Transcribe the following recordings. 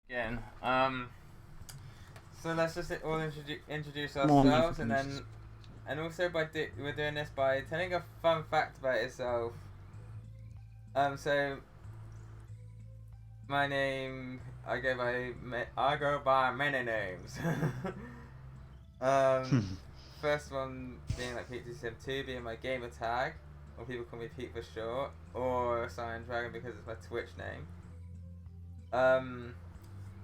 Again. So let's just all introduce ourselves, and also we're doing this by telling a fun fact about yourself. So my name, I go by many names. First one being like Pete 2 being my gamer tag, or people call me Pete for short, or Cyan Dragon because it's my Twitch name.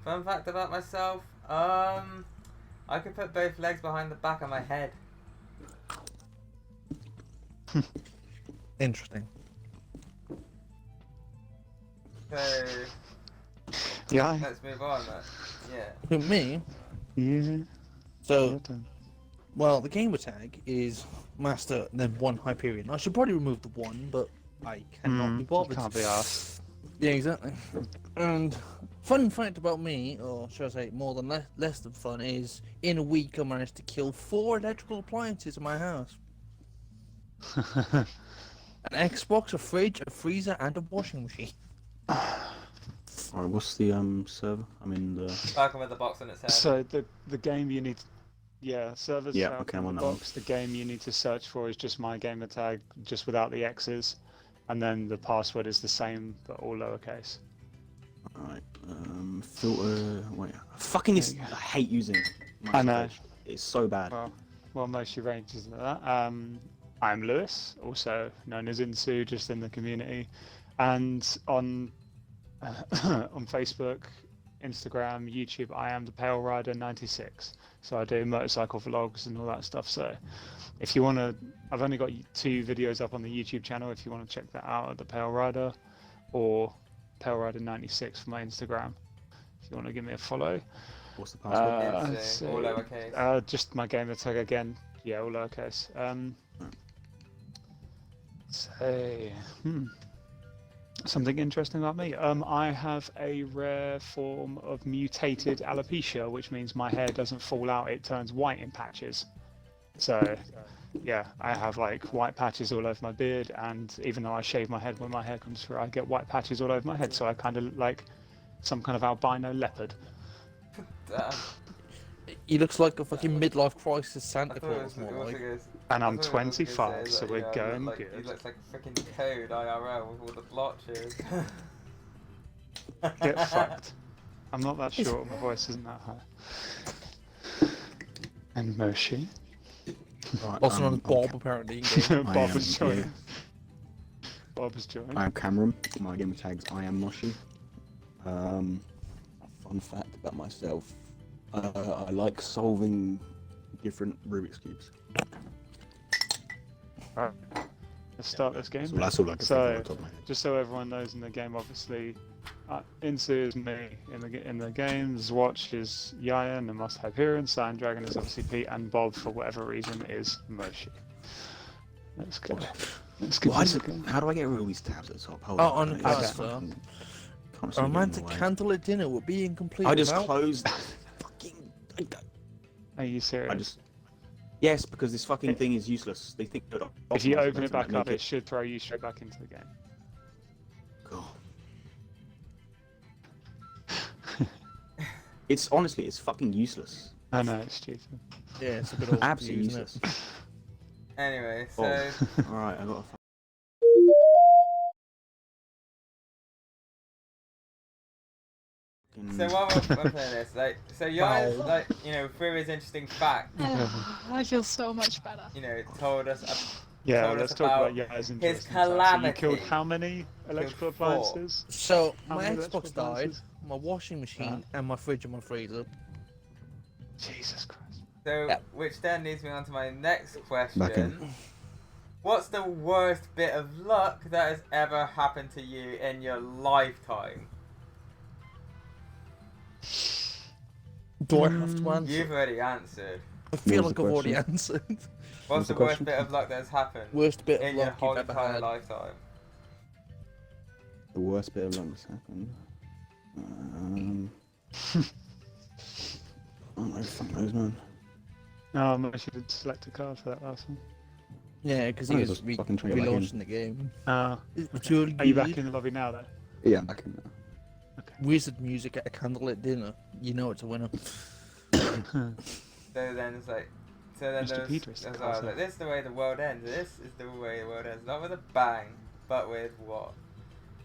Fun fact about myself, I could put both legs behind the back of my head. Interesting. So, Yeah. let's move on. Yeah. For me, Yeah. so, well, the gamer tag is Master, then one Hyperion. I should probably remove the one, but I cannot be bothered. Can't be asked. Yeah, exactly. And fun fact about me, or should I say more than less than fun, is in a week I managed to kill 4 electrical appliances in my house. An Xbox, a fridge, a freezer, and a washing machine. Alright, what's the server? I'm in the... Welcome with the box on its head. So the game you need, servers. Yeah, out okay, in I'm on the that one. box. The game you need to search for is just my gamer tag, just without the X's, and then the password is the same but all lowercase. Alright, filter... Wait, fucking this... I hate using my I know. search. It's so bad. Well, most of your range isn't that. I'm Lewis, also known as Insu, just in the community, and on on Facebook, Instagram, YouTube, I am the Pale Rider 96. So I do motorcycle vlogs and all that stuff. So if you want to, I've only got 2 videos up on the YouTube channel. If you want to check that out at the Pale Rider, or Pale Rider 96 for my Instagram. If you want to give me a follow. What's the password? It's all lowercase. Just my gamer tag again. Yeah, all lowercase. Something interesting about me. I have a rare form of mutated alopecia, which means my hair doesn't fall out; it turns white in patches. So, yeah, I have like white patches all over my beard, and even though I shave my head when my hair comes through, I get white patches all over my head. So I kind of look like some kind of albino leopard. He looks like a fucking midlife crisis Santa Claus, more like. And I'm 25, so we're going He good. looks like a freaking Toad IRL with all the blotches. Get fucked. I'm not that short, my voice isn't that high. And Moshi. Right, Also known as Bob, apparently. Bob has joined. Bob has joined. I am Cameron. My gamer tag's I am Moshi. Fun fact about myself. I like solving different Rubik's Cubes. Right. Let's start this game. So that's all I can think of off the top of my head. Just so everyone knows in the game, obviously, Insu is me in the game, Zwatch is Yayan, the Must Hyperion, Cyan Dragon is obviously Pete, and Bob, for whatever reason, is Moshi. Let's go. Let's get this again. How do I get rid of all these tabs at the top? Hold Oh, on on the I cast, can't A see romantic getting in the way. candlelit dinner would be incomplete. I just without- closed. Fucking. Are you serious? I just. Yes, because this fucking thing is useless. They think that. If you open it back up, it should throw you straight back into the game. God. It's honestly, it's fucking useless. I know, it's stupid. Yeah, it's a bit old. Absolutely isn't useless. it? Anyway, so Alright, I got a. so while we're playing this, Yayan, through his interesting fact, I feel so much better. told us. Yeah, Told let's us talk about about Yaya's his interesting calamity. facts. So you killed how many electrical 4. appliances? So, How my many Xbox electrical died, appliances? my washing machine, and my fridge and my freezer. Jesus Christ. So, Yeah. which then leads me on to my next Back question. in. What's the worst bit of luck that has ever happened to you in your lifetime? Do I have to answer? You've already answered. I feel What was like the I've already question? answered. What's the the worst question? bit of luck that has happened Worst bit of in your luck whole you've ever entire had. lifetime? The worst bit of luck that's happened. I don't know, fuck knows, man. No, I should select a card for that last one. Yeah, because I he was was just fucking trying to get back in. relaunching the game. Are It's really you back good. in the lobby now, then? Yeah, I'm back in now. Okay. wizard music at a candlelit dinner, you know it's a winner. So then it's like, Mr. Peters, there's like, this is the way the world ends. This is the way the world ends. Not with a bang, but with what?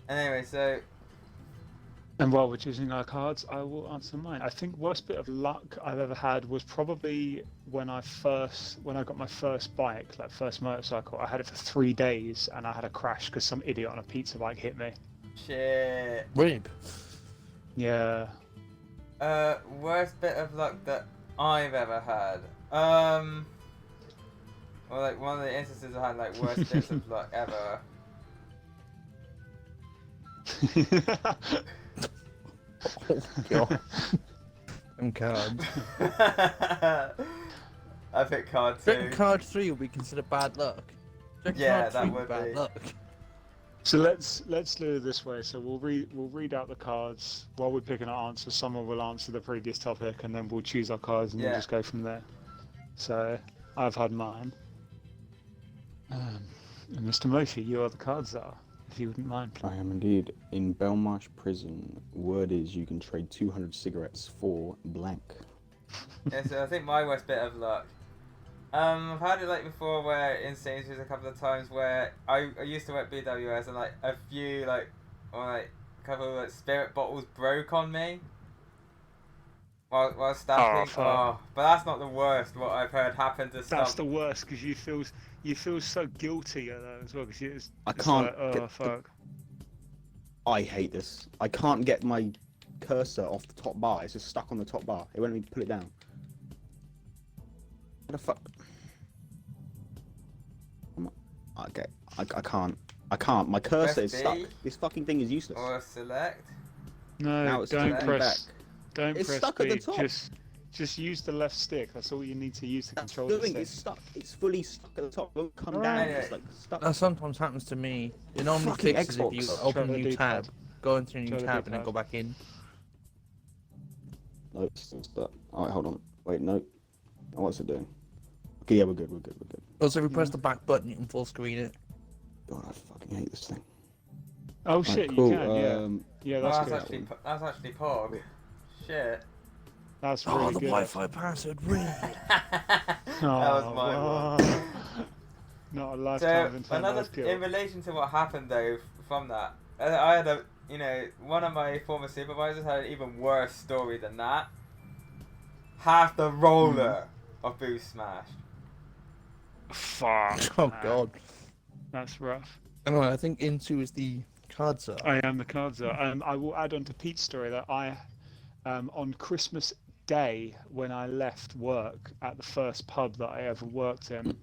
And anyway, so. And while we're choosing our cards, I will answer mine. I think worst bit of luck I've ever had was probably when I got my first bike, like first motorcycle. I had it for 3 days, and I had a crash because some idiot on a pizza bike hit me. Shit. Rib. Yeah. Worst bit of luck that I've ever had. Well, like one of the instances I had like worst bits of luck ever. Oh god. And cards. I picked card Do you 2. reckon card 3 will be considered bad luck? Do you reckon Yeah, card that 3 would bad be. luck? So let's do it this way. So we'll read out the cards while we're picking our answers. Someone will answer the previous topic, and then we'll choose our cards, and we'll just go from there. So I've had mine. And Mr. Murphy, you are the cards are, if you wouldn't mind. I am indeed. In Belmarsh prison, word is you can trade 200 cigarettes for blank. Yeah, so I think my worst bit of luck. I've had it like before where in Sainsbury's a couple of times where I used to work BWS and like a few a couple of like spirit bottles broke on me while staffing. fuck. But that's not the worst. What I've heard happened to some. That's the worst because you feel so guilty though as well. Cause it's can't Like, oh get fuck. I hate this. I can't get my cursor off the top bar. It's just stuck on the top bar. It won't let me pull it down. What the fuck? Okay, I can't. My cursor is Press stuck. B. This fucking thing is useless. Or select. No, Now it's don't back. press. Don't It's press stuck at B. the top. Just use the left stick. That's all you need to use to That's control the doing. stick. It's stuck. It's fully stuck at the top. It won't come Alright. down. Anyway. It's like stuck. That sometimes happens to me. It normally Fucking fixes if you Xbox. open a Try the new D-pad. tab, go into a new Try the tab, and then D-pad. go back in. No, it's still stuck. Alright, hold on. Wait, no. Oh, what's it doing? Okay, yeah, we're good. Also, if you press the back button, you can full screen it. God, I fucking hate this thing. Oh Right, shit, cool. you can. Yeah, Oh, that's that's good. actually Pog. Shit. That's Oh, really the good. Wi-Fi password, really? That was my one. Not a So lifetime of another internal skill. in relation to what happened though from that, I had one of my former supervisors had an even worse story than that. Half the roller of Boost smashed. Fuck. Oh man. god. That's rough. Anyway, I think Into is the card sir. I am the cards are. I will add on to Pete's story that I, on Christmas Day when I left work at the first pub that I ever worked in,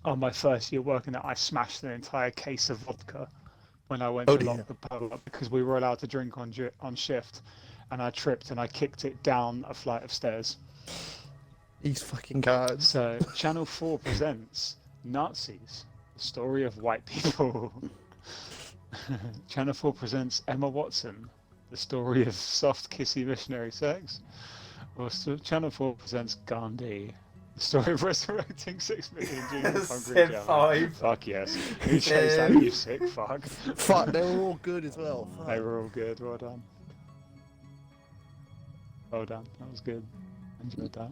on my first year working there, I smashed an entire case of vodka when I went Oh, to dear. lock the pub up because we were allowed to drink on shift, and I tripped and I kicked it down a flight of stairs. These fucking cards. So Channel 4 presents Nazis, the story of white people. Channel 4 presents Emma Watson, the story of soft kissy missionary sex. Or Channel 4 presents Gandhi, the story of resurrecting 6 million Jews from Sid Greek Germany. 5. Fuck yes. Who chose that, you sick fuck? Fuck, they were all good as well. Fuck. They were all good, well done. Well done, that was good. Enjoyed that.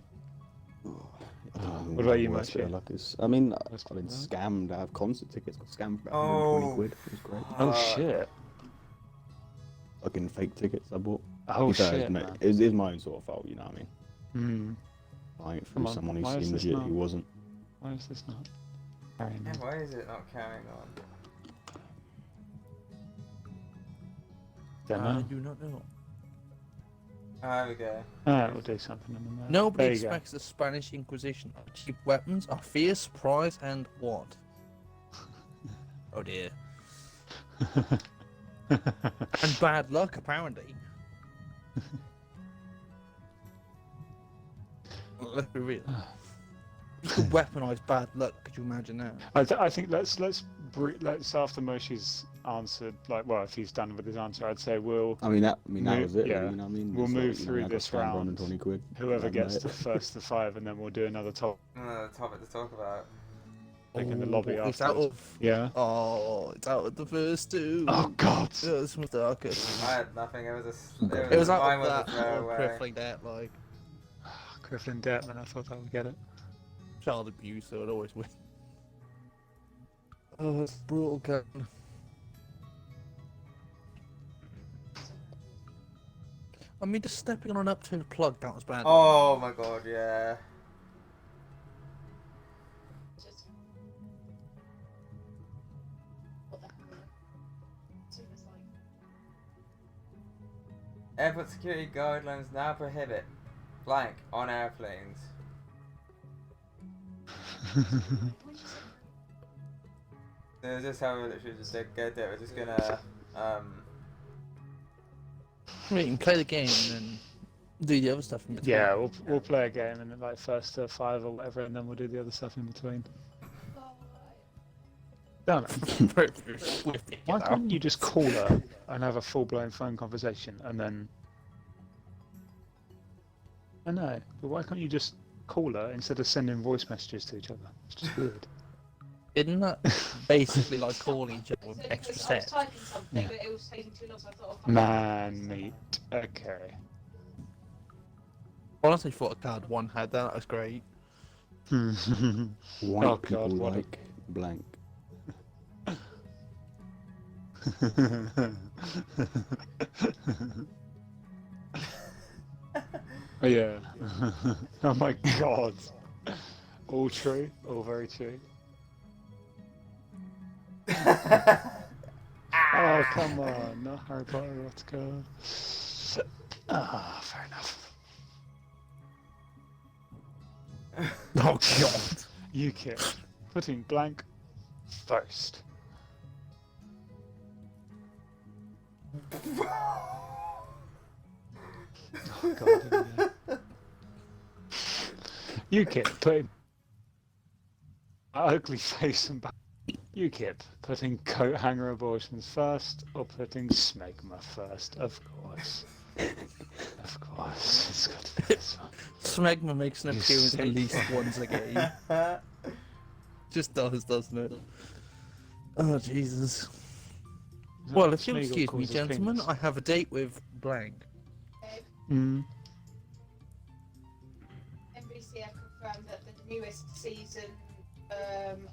What about you, Matthew? I mean, Worst I've been bit of scammed. I have concert tickets. Got scammed for about Oh. 120 quid. It was great. Oh Fuck. shit. Fucking fake tickets I bought. Oh To be fair, shit, man. it was my own sort of fault, you know what I mean? Hmm. Buying it Come from on, someone who why is seemed this legit not- who wasn't. Why is this not carrying Yeah, on? why is it not carrying on? Don't I know. do not know. There we go. Alright, we'll do something in a minute. Nobody There you go. expects the Spanish Inquisition of cheap weapons, a fierce surprise, and what? Oh dear. And bad luck, apparently. Well, let's be real. You could weaponize bad luck. Could you imagine that? I think let's after Moshe's answered, like, well, if he's done with his answer, I'd say that was it. yeah. You know what I mean? We'll It's move like, you know, through I got this scammed for round. 120 quid. whoever Like, gets mate. to first to 5, and then we'll do another top. Another topic to talk about. like in the lobby It's out afterwards. of. Yeah. Oh, it's out of the first two. Oh God. This was darkest. I had nothing. It was It was out mine of was a that throwaway. crippling debt, like Griffin Detman, I thought I would get it. child abuse, so it always win. Oh, it's brutal, gun. I mean, just stepping on an upturned plug, that was bad. Oh my god, yeah. Just... What the hell? So it's like... Airport security guidelines now prohibit blank on airplanes. This is how we literally just get there. We're just gonna I mean, you can play the game and then do the other stuff in between. Yeah, we'll play a game and then like first to 5 or whatever, and then we'll do the other stuff in between. Damn it. Why couldn't you just call her and have a full-blown phone conversation and then... I know, but why can't you just call her instead of sending voice messages to each other? It's just weird. Isn't that basically like calling each other with So, extra because I was steps? typing something, Yeah. but it was taking too long, so I thought... oh, Man meat. Okay. Honestly, thought a card one had that. That was great. White Oh, people God, what a- like blank. Oh, yeah. Oh my God. All true. All very true. Oh, come on. Not Harry Potter erotica. Ah, fair enough. Oh god. UKIP. Putting blank first. Oh, God. UKIP putting ugly face and back. UKIP putting coat hanger abortions first or putting smegma first? Of course. Of course. It's got to be this one. Smegma makes an You appearance at sick least fuck. once a game. Just does, doesn't it? Oh, Jesus. Well, if you'll Smeagol excuse me, causes gentlemen, penis. I have a date with blank. Mm. NBC have confirmed that the newest season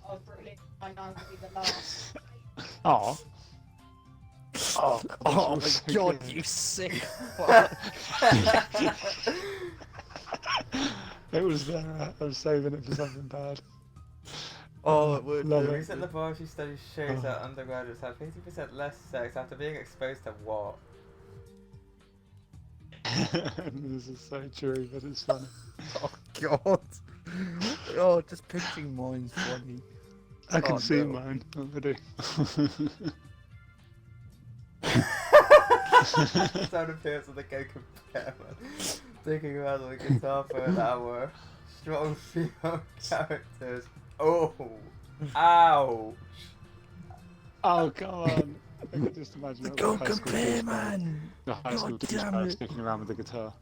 of Brooklyn Nine-Nine will be the last. Oh. Oh, Oh my so god, good. you sick fuck. It was there. I was saving it for something bad. Oh, it would. Love The it. recent laboratory study shows Oh. that undergraduates have 50% less sex after being exposed to what? This is so true, but it's funny. Oh god. Oh, just picturing mine's funny. I can Oh, see no. mine already. Sound appears with a go compare man. Thinking about the guitar for an hour. Strong female characters. Oh! Ouch! Oh, come on. I can just imagine The it go was high school compare, douchebag. man! The high school God damn douchebag it. sticking around with the guitar.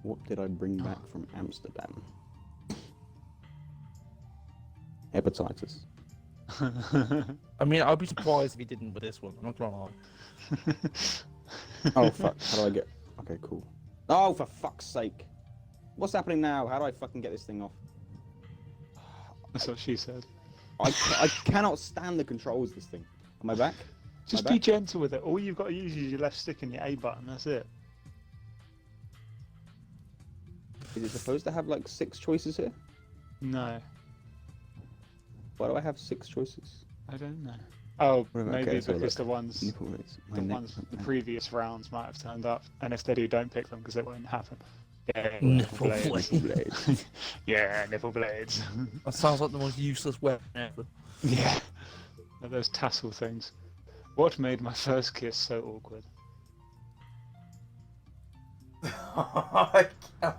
What did I bring back from Amsterdam? Hepatitis. I mean, I'd be surprised if he didn't with this one. I'm not gonna lie. Oh fuck, how do I get... Okay, cool. Oh, for fuck's sake. What's happening now? How do I fucking get this thing off? That's what she said. I cannot stand the controls of this thing. Am I back? Just My be back? gentle with it. All you've got to use is your left stick and your A button. That's it. Is it supposed to have like 6 choices here? No, Why do I have 6 choices? I don't know. Oh, Okay, maybe let's have a because look. the ones, Nipple rates. My the neck- ones the previous rounds might have turned up, and if they do, don't pick them because it won't happen. Yeah, Nipple blades. blades. Nipple blades. Yeah, nipple blades. That sounds like the most useless weapon ever. Yeah, those tassel things. What made my first kiss so awkward? Oh my god.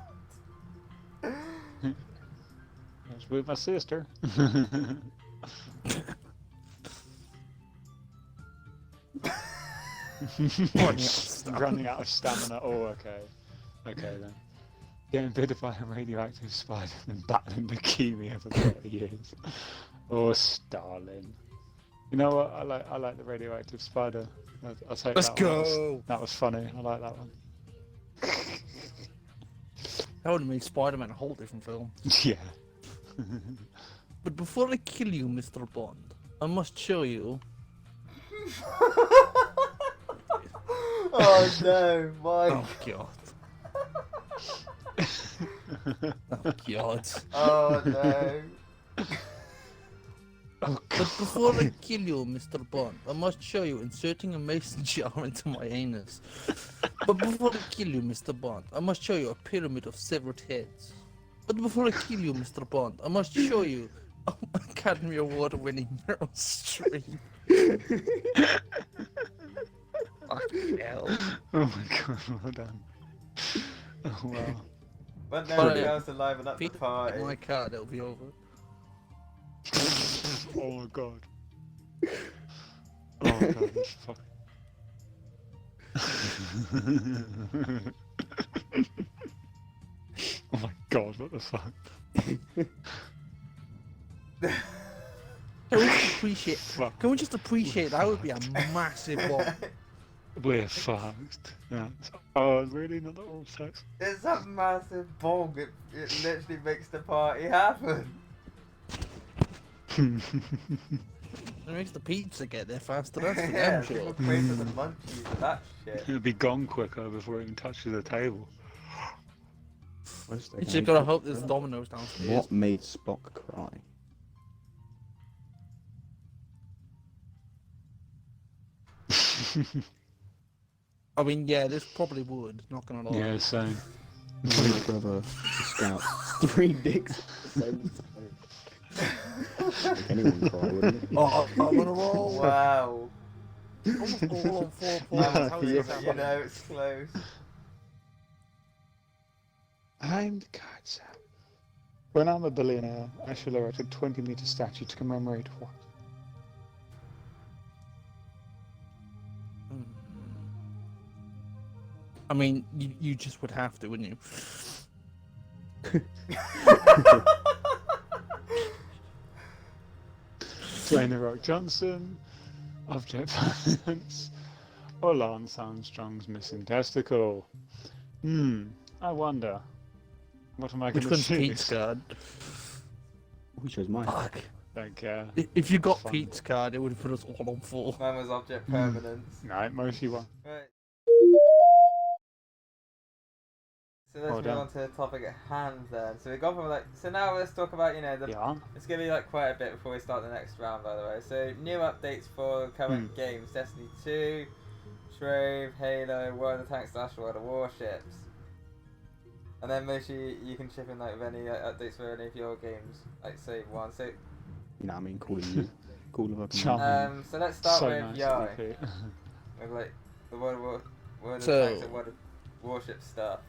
I was with my sister. Running out of stamina. Running out of stamina. Oh, okay. Okay then. getting bitten by a radioactive spider and battling leukemia for 30 years. Or Stalin. You know what? I like the radioactive spider. I'll take Let's that one. go. That was funny. I like that one. That would have made Spider-Man a whole different film. Yeah. But before I kill you, Mr. Bond, I must show you. Oh no, my. Oh god. Oh god. Oh no. Oh But god. before I kill you, Mr. Bond, I must show you inserting a mason jar into my anus. But before I kill you, Mr. Bond, I must show you a pyramid of severed heads. But before I kill you, Mr. Bond, I must show you Academy Award-winning Meryl Streep. Fucking hell. Oh my god, well done. Oh wow. But But, nobody else to liven up the Peter, party. my card, it'll be over. Oh my god. Oh god, that's fucking. Oh my god, what the fuck? Can we just appreciate? Fuck. Can we just appreciate that would be a massive one? We're fucked. Yeah. Oh, really? Not that all sex? It's a massive bong. It literally makes the party happen. It makes the pizza get there faster. That's for Yeah, damn people sure. pray for the munchies and that shit. It'll be gone quicker before it even touches the table. Where's the You just guy? gotta hope there's Domino's downstairs. What made Spock cry? I mean, yeah, this probably would. Not gonna lie. Yeah, same. My brother, the scout, 3 dicks. Same Make anyone cry, wouldn't it? Oh, I'm on a roll. Wow. Almost all on 4 points. That How must is be, this but you happening? know it's close. I'm the god. When I'm a billionaire, I shall erect a 20-meter statue to commemorate what? I mean, you just would have to, wouldn't you? Dwayne The Rock Johnson, object violence, or Lance Armstrong's missing testicle. I wonder. What am I Which going to one's choose? Pete's card? We chose mine. Fuck. Don't care. If you got Fun. Pete's card, it would have put us all on 4. Mine was object permanence. No, mostly one. Right. So let's Well move done. on to the topic at hand then. So we've gone from so now let's talk about, the Yeah. it's going to be quite a bit before we start the next round, by the way. So new updates for current games: Destiny 2, Shrove, Halo, World of Tanks / World of Warships. And then mostly you can chip in with any updates for any of your games, say one. So You know what I mean? Call you. Call of Charm. so let's start So with nice Yo, to repeat. with the World of So- Tanks and World of Warship stuff.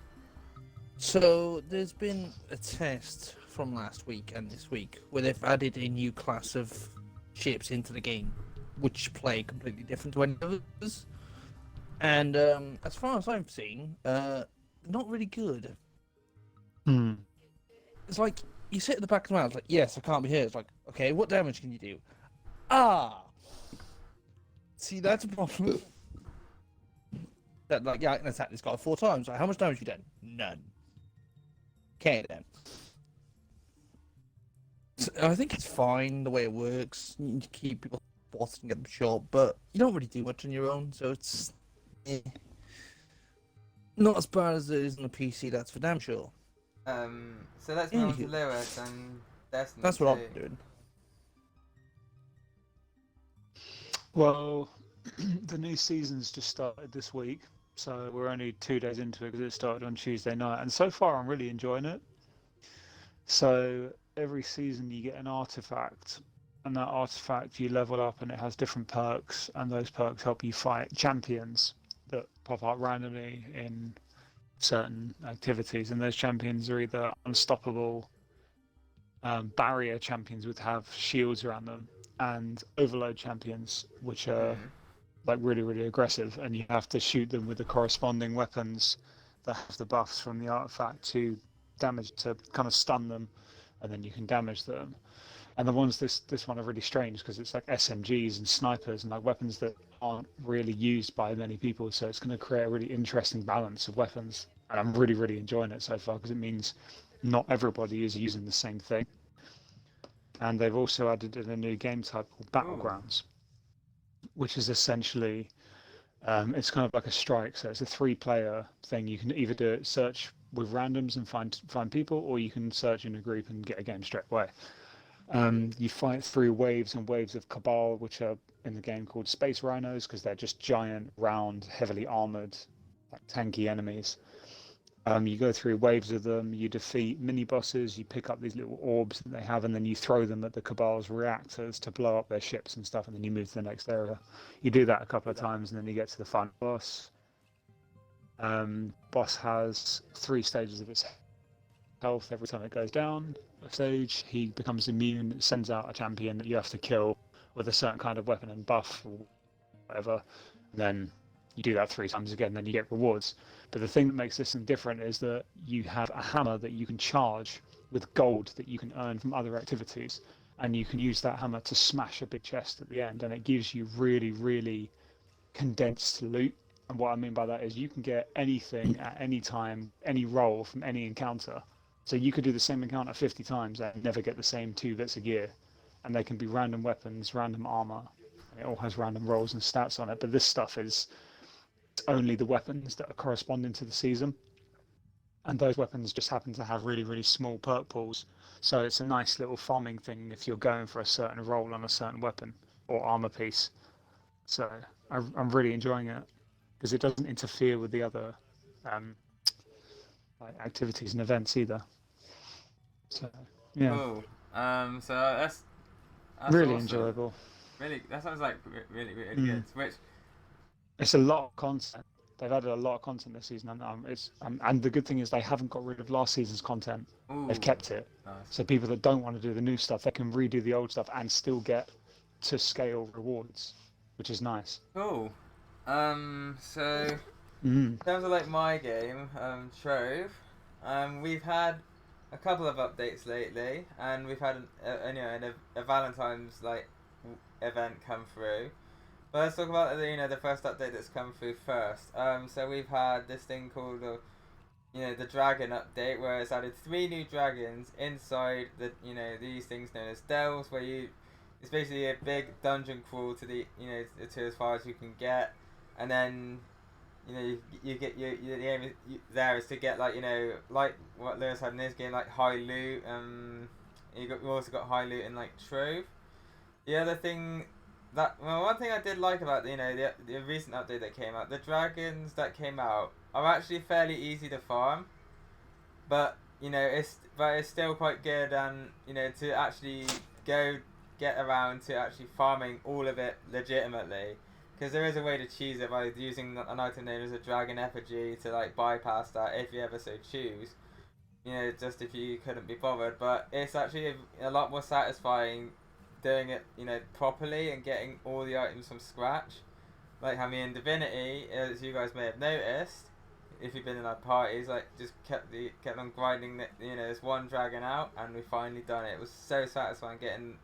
So there's been a test from last week and this week where they've added a new class of ships into the game, which play completely different to any others. And as far as I've seen, not really good. It's like you sit at the back of the mouth, like, yes, I can't be here. It's like, okay, what damage can you do? See, that's a problem. That yeah, I can attack this guy 4 times. Like, how much damage have you done? None. Okay then. So, I think it's fine the way it works. You need to keep people spotted and get them shot, but you don't really do much on your own, so it's not as bad as it is on the PC. That's for damn sure. So let's move on to Anywho. Lewis and Destiny. That's what 2. I'm doing. Well, the new season's just started this week, so we're only 2 days into it because it started on Tuesday night, and so far I'm really enjoying it. So every season you get an artifact, and that artifact you level up and it has different perks, and those perks help you fight champions that pop up randomly in certain activities, and those champions are either unstoppable barrier champions which have shields around them, and overload champions which are really, really aggressive, and you have to shoot them with the corresponding weapons that have the buffs from the artifact to damage to kind of stun them, and then you can damage them. And the ones this one are really strange because it's like SMGs and snipers and like weapons that aren't really used by many people. So it's going to create a really interesting balance of weapons, and I'm really enjoying it so far because it means not everybody is using the same thing. And they've also added in a new game type called Battlegrounds, which is essentially it's kind of like a strike. So it's a 3-player thing. You can either do it search with randoms and find people, or you can search in a group and get a game straight away. You fight through waves and waves of Cabal, which are in the game called Space Rhinos, because they're just giant, round, heavily armored, like tanky enemies. You go through waves of them, you defeat mini-bosses, you pick up these little orbs that they have, and then you throw them at the Cabal's reactors to blow up their ships and stuff, and then you move to the next area. You do that a couple of times, and then you get to the final boss. Boss has 3 stages of its health. Every time it goes down a stage, he becomes immune. It sends out a champion that you have to kill with a certain kind of weapon and buff or whatever. And then you do that 3 times again, then you get rewards. But the thing that makes this thing different is that you have a hammer that you can charge with gold that you can earn from other activities, and you can use that hammer to smash a big chest at the end, and it gives you really condensed loot. And what I mean by that is you can get anything at any time, any role from any encounter. So you could do the same encounter 50 times and never get the same 2 bits of gear. And they can be random weapons, random armor. It all has random rolls and stats on it. But this stuff is only the weapons that are corresponding to the season. And those weapons just happen to have really small perk pools. So it's a nice little farming thing if you're going for a certain role on a certain weapon or armor piece. So I'm really enjoying it, because it doesn't interfere with the other like activities and events either. So yeah, Cool. So that's really awesome. enjoyable. Really, that sounds like really good. Which It's a lot of content. They've added a lot of content this season, and and the good thing is they haven't got rid of last season's content. They've kept it. Nice. So people that don't want to do the new stuff, they can redo the old stuff and still get to scale rewards, which is nice. Cool. So in terms of like my game, Trove, we've had a couple of updates lately, and we've had a Valentine's event come through. But let's talk about the first update that's come through first. So we've had this thing called the dragon update, where it's added 3 new dragons inside these things known as delves, where it's basically a big dungeon crawl to to as far as you can get, and then you get the aim there is to get like what Lewis had in his game, like high loot. You also got high loot in like Trove. The other thing one thing I did like about the recent update that came out, the dragons that came out are actually fairly easy to farm, but it's still quite good, and to actually get around to actually farming all of it legitimately, because there is a way to cheese it by using an item known as a dragon effigy to bypass that if you ever so choose, just if you couldn't be bothered. But it's actually a lot more satisfying doing it properly and getting all the items from scratch, like how me in Divinity, as you guys may have noticed if you've been in our parties, just kept on grinding this one dragon out, and we finally done it. It was so satisfying getting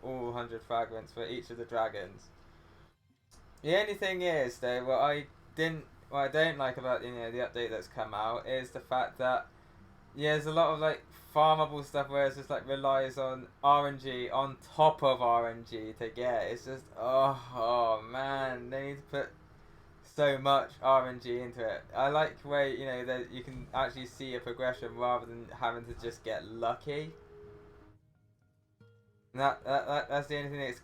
all 100 fragments for each of the dragons. The only thing is though, what I don't like about the update that's come out is the fact that there's a lot of farmable stuff where it's just relies on RNG on top of RNG to get. It's just oh man, they need to put so much RNG into it. I like the way that you can actually see a progression rather than having to just get lucky. And that's the only thing that's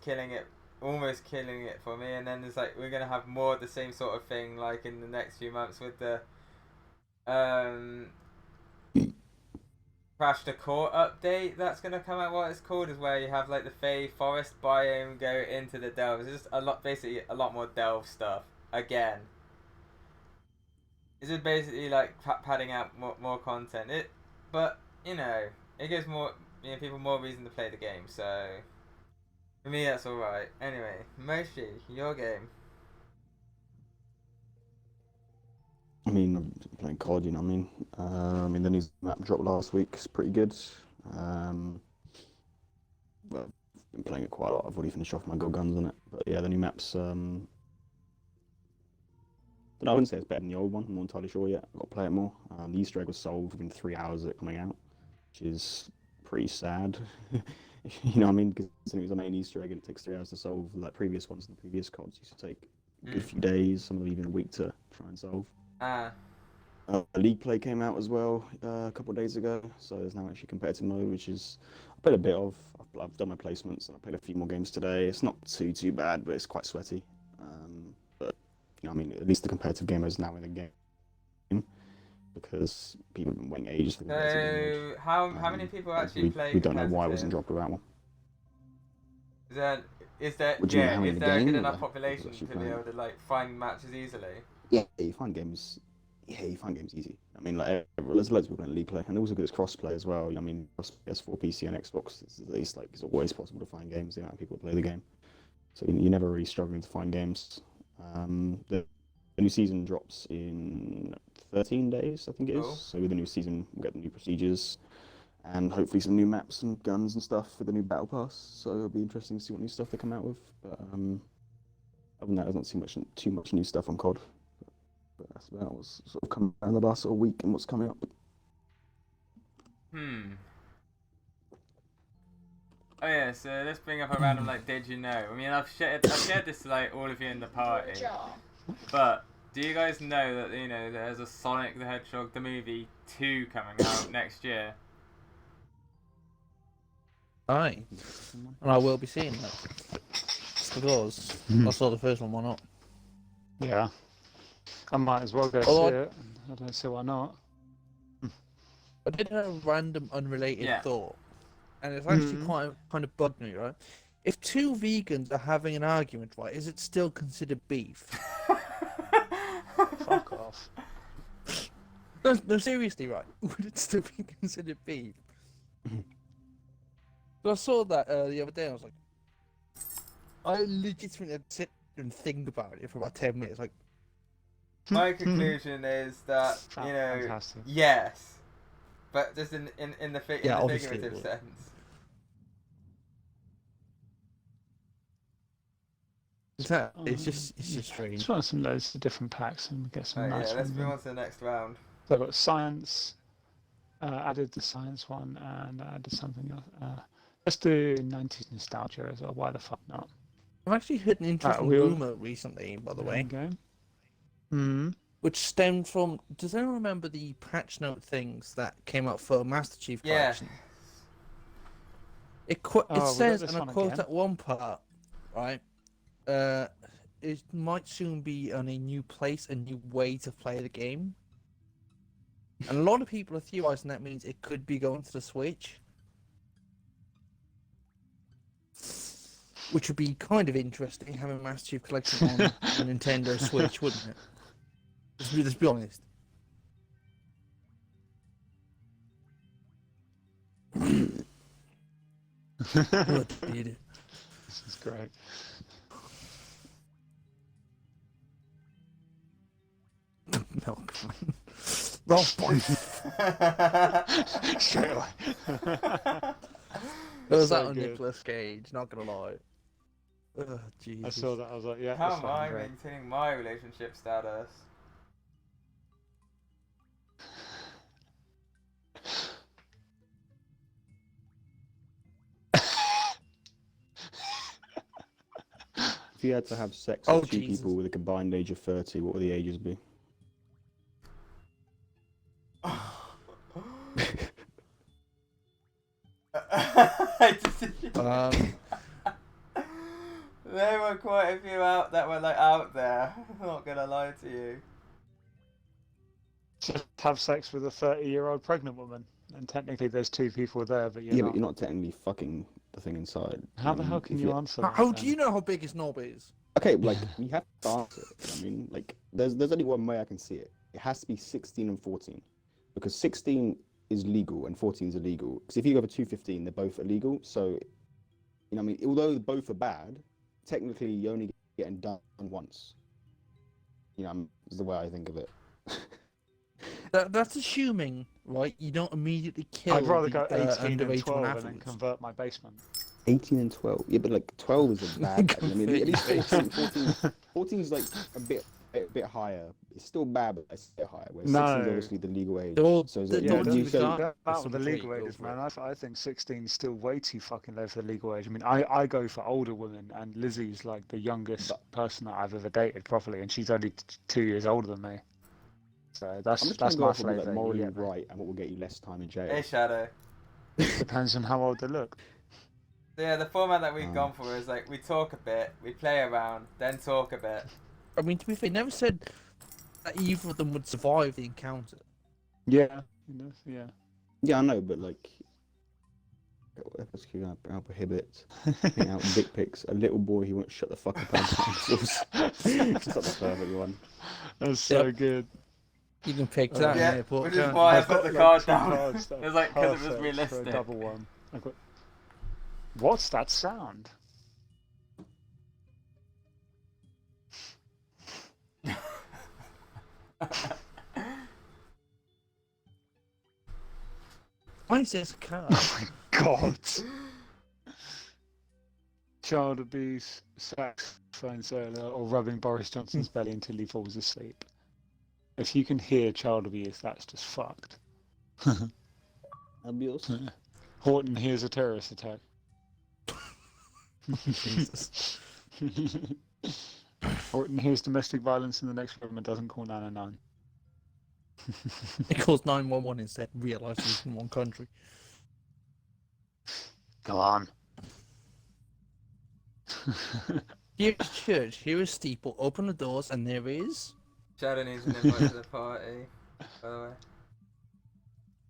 almost killing it for me. And then there's we're gonna have more of the same sort of thing in the next few months with the Crash the Core update that's gonna come out. What it's called is where you have the Fey Forest biome go into the delves. It's just basically a lot more delve stuff again. It's just basically padding out more content. But it gives more people more reason to play the game. So for me, that's all right. Anyway, Moshi, your game. I mean, I'm playing COD, you know what I mean? The new map dropped last week. It's pretty good. Well, I've been playing it quite a lot. I've already finished off my gold guns on it. But yeah, the new map's, I wouldn't say it's better than the old one. I'm not entirely sure yet. I've got to play it more. The Easter egg was solved within 3 hours of it coming out, which is pretty sad. You know what I mean? Because it was a main Easter egg and it takes 3 hours to solve. Like previous ones, the previous CODs used to take a good few days, some of them even a week to try and solve. League play came out as well a couple of days ago, so there's now actually competitive mode, which is I played a bit of. I've done my placements and I played a few more games today. It's not too bad, but it's quite sweaty. But you know, I mean, at least the competitive game is now in the game because people have been waiting ages for the competitive game mode. How many people actually play? We don't know why it wasn't dropped with that one. Is there What do you mean, how many a in the good game, enough or population actually to be playing? able to like find matches easily? Yeah, you find games. Yeah, you find games easy. I mean, like there's loads of people in League play, and also good as cross-play as well. I mean, PS4, PC, and Xbox. It's at least like it's always possible to find games. The amount of people play the game, so you're never really struggling to find games. The new season drops in 13 days, I think it is. Cool. So with the new season, we'll get the new procedures, and hopefully some new maps and guns and stuff for the new battle pass. So it'll be interesting to see what new stuff they come out with. But other than that, there's not too much new stuff on COD. But that's about what's sort of come out in the last sort of week and what's coming up. Oh yeah, so let's bring up a random like, did you know? I mean, I've shared this to like all of you in the party, but do you guys know that there's a Sonic the Hedgehog the movie 2 coming out next year? Aye, and I will be seeing that. Because I saw the first one, why not? Yeah. I might as well go Although see it. I don't see why not. I did have a random, unrelated Yeah. thought, and it's actually kind of bugged me, right? If two vegans are having an argument, right, is it still considered beef? Fuck off. No, seriously, right? Would it still be considered beef? So I saw that the other day, and I was like, I legitimately had to sit and think about it for about 10 minutes. Like, My conclusion is that Fantastic. yes, but just in the obviously figurative it would. sense. it's just strange. Just want some loads of different packs and get some nice Let's ones. move on to the next round. So I've got science, added the science one, and I added something else. Let's do 90s nostalgia as well. Why the fuck not? I've actually heard an interesting we'll- rumour recently, by the way, There we go. which stemmed from. Does anyone remember the patch note things that came out for Master Chief Yeah. Collection? It we got says, this and I one quote again. at one part, right? It might soon be on a new place, a new way to play the game. And a lot of people are theorizing that means it could be going to the Switch. Which would be kind of interesting, having Master Chief Collection on a Nintendo Switch, wouldn't it? Let's be honest. Oh, dear. This is great. No, come on. Wrong point. Straight away. It was So that on good. Nicolas Cage, not gonna lie. Oh, Jesus. I saw that. I was like, yeah. How this am I sounds great. maintaining my relationship status? If you had to have sex Oh, with two Jesus. people with a combined age of 30, what would the ages be? There were quite a few out that were like out there. I'm not gonna lie to you. Just have sex with a 30-year-old pregnant woman, and technically there's two people there, but you're Yeah, not. but you're not technically fucking the thing inside. How the hell can if you answer that? How then? do you know how big his knob is? Okay, like we have to answer it. I mean, like there's only one way I can see it. It has to be 16 and 14, because 16 is legal and 14 is illegal. Because if you go over 215, they're both illegal. So, you know, what I mean, although both are bad, technically you're only getting done once. You know, is the way I think of it. That's assuming, right? You don't immediately kill I'd rather go the 18 under and 81 12 and then afterwards. convert my basement. 18 and 12. Yeah, but like 12 is a bad. I mean, at least Convert 14 is like a bit higher. It's still bad, but it's a bit higher. Whereas No. 16 is obviously the legal age. They're all- So it's they're like, Yeah, not don't you you can't- that there's with some the trait, legal go ages, for man. it. I think 16 is still way too fucking low for the legal age. I mean, I go for older women, and Lizzie's like the youngest person that I've ever dated properly, and she's only 2 years older than me. So I'm that's just trying to go my off what will be, flavour. like, morally You get me? right and what will get you less time in jail. Hey, Shadow. Depends on how old they look. So yeah, the format that we've gone for is like we talk a bit, we play around, then talk a bit. I mean, to be fair, never said that either of them would survive the encounter. Yeah, yeah. Yeah, I know, but like, I'll prohibit putting out dick pics. A little boy who won't shut the fuck up about pencils. Just like the perfect one. That's so Yep. good. You can pick that in the Yeah, airport. which is can't why I you? put the I've card got, down. like, 2 cards that It was like, 'cause it was perfect for realistic. a double one. I've got... What's that sound? Why is this a card? Oh my god. Child abuse, saxophone solo, or rubbing Boris Johnson's belly until he falls asleep. If you can hear child abuse, that's just fucked. Abuse. Horton hears a terrorist attack. Jesus. Horton hears domestic violence in the next room and doesn't call 999. It calls 911 instead, realises it's in one country. Go on. Here's church, here is steeple, open the doors, and there is... Shadow needs an invite to the party, by the way.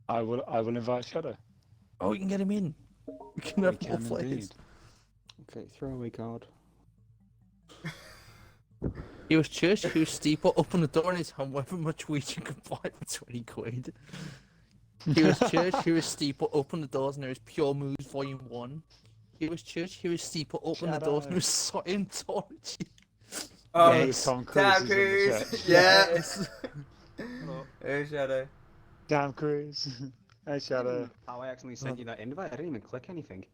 I will invite Shadow. Oh, you can get him in. We can We have more can players. indeed. Okay, throwaway card. Here is church, here is steeple, open the door, and it's however much weed you can buy for 20 quid. Here is church, here is steeple, open the doors, and there is Pure Moves Volume 1. Here is church, here is steeple, open the doors, and there is Scientology. Oh, Yes. Tom Cruise Tom is in the Cruise! chat. Yes! Hey, Shadow. Damn Cruise. Hey Shadow. Oh, I accidentally sent you that invite. I didn't even click anything.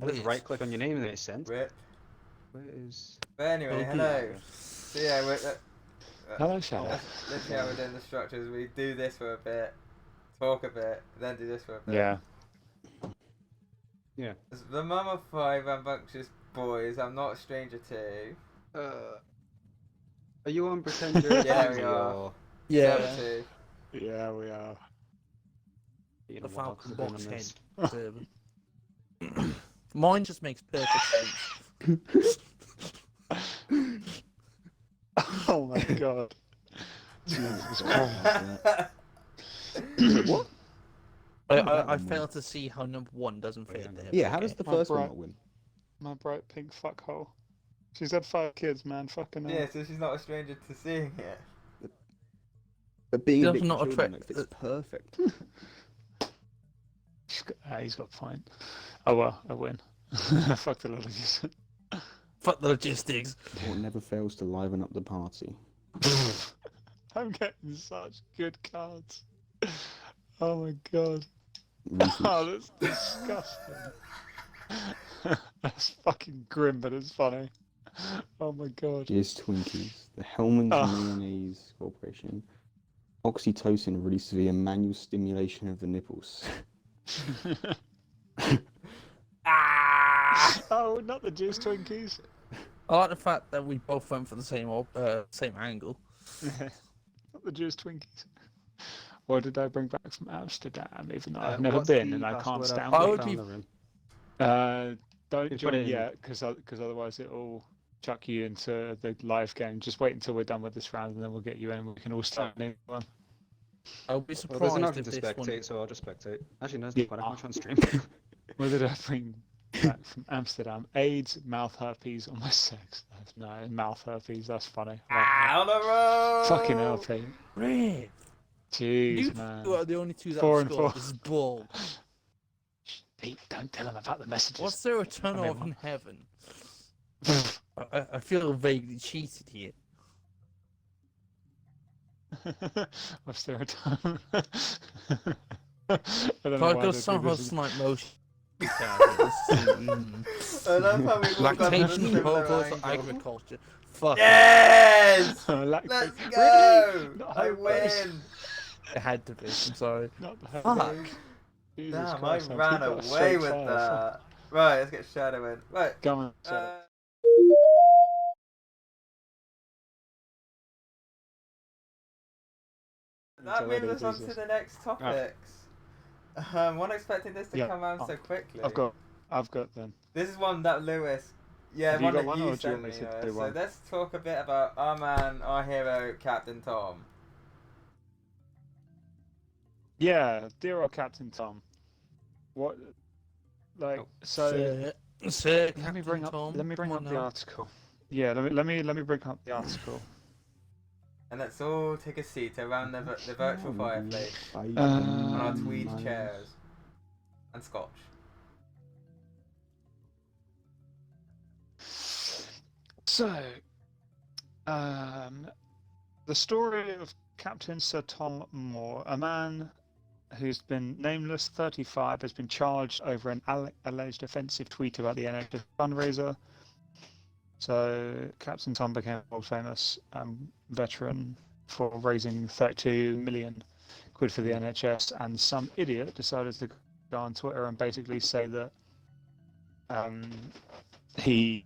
I Weird. just right click on your name and then it's sent. Rip. Where is... But anyway, Oh, hello. So yeah, we're... Hello Shadow. Literally how we're doing the structures. We do this for a bit, talk a bit, then do this for a bit. Yeah. Yeah. As the mum of 5 rambunctious boys, I'm not a stranger to. Are you on Pretend You're a Yeah, Pansy we are. or... Yeah, Server Yeah, we are. You the know, Falcon what box on head. this? server. Mine just makes perfect sense. Oh my god. Jesus Christ. What? I fail to see how number 1 doesn't fit there. Yeah, how does the My first one bright- not win? My bright pink fuckhole. She's had 5 kids, man. Fucking hell. Yeah, so she's not a stranger to seeing it. But being Does a bit not children, attract- like, it's perfect. He's got a point. Oh well, I win. Fuck the logistics. Fuck the logistics. What never fails to liven up the party. I'm getting such good cards. Oh my god. Rufus. Oh, that's disgusting. That's fucking grim, but it's funny. Oh my god. Here's Twinkies. The Hellman's Oh. Mayonnaise Corporation. Oxytocin released via manual stimulation of the nipples. Oh, not the juice Twinkies. I like the fact that we both went for the same angle. Not the juice Twinkies. What did I bring back from Amsterdam? Even though I've Uh, never what's been the and I can't password stand I it. would found be- the room? Don't Just put join it in. yet, because otherwise it'll chuck you into the live game. Just wait until we're done with this round, and then we'll get you in. and We can all start a new one. I'll be Well, there's an surprised option if to this spectate, one... so I'll just spectate. Actually, no, it's Yeah. not quite much on stream. What did I bring back from Amsterdam? AIDS, mouth herpes, or my sex life? No, mouth herpes. That's funny. On the road! Fucking hell, Pete. Riv! Jeez, You man. two are the only two that 4 have and scored. 4. This is bull. Pete, don't tell him about the messages. What's there a turn I off mean- in heaven? I feel vaguely cheated here. of stereotype. I don't know So I why got they some do this. slight motion. I love how we've all gone to the Lactation similar protocols for angle. agriculture. Fuck. Yes! Lactate- Let's Really? go! Not I homos. win! It had to be. I'm sorry. Not the Fuck. homos. Jesus Damn, I Christ, man, ran keep that away straight with fire. that. Right, let's get Shadow in. Right. Go on, Shadow. That already moves us on to Jesus. the next topics. Wasn't expecting this to Yeah, come out oh, so quickly. I've got them. This is one that Lewis. Yeah, Have you one got that one, you or do you sent want me me. to do So one? let's talk a bit about our man, our hero, Captain Tom. Yeah, dear old Captain Tom. What, like, so? Sir, Let me bring Captain up. Tom, Let me bring come up on the now. article. Yeah, let me bring up the article. And let's all take a seat around the virtual fireplace on our tweed chairs and scotch. So, the story of Captain Sir Tom Moore, a man who's been nameless, 35, has been charged over an alleged offensive tweet about the NHS fundraiser. So, Captain Tom became a world famous veteran for raising 32 million quid for the NHS, and some idiot decided to go on Twitter and basically say that he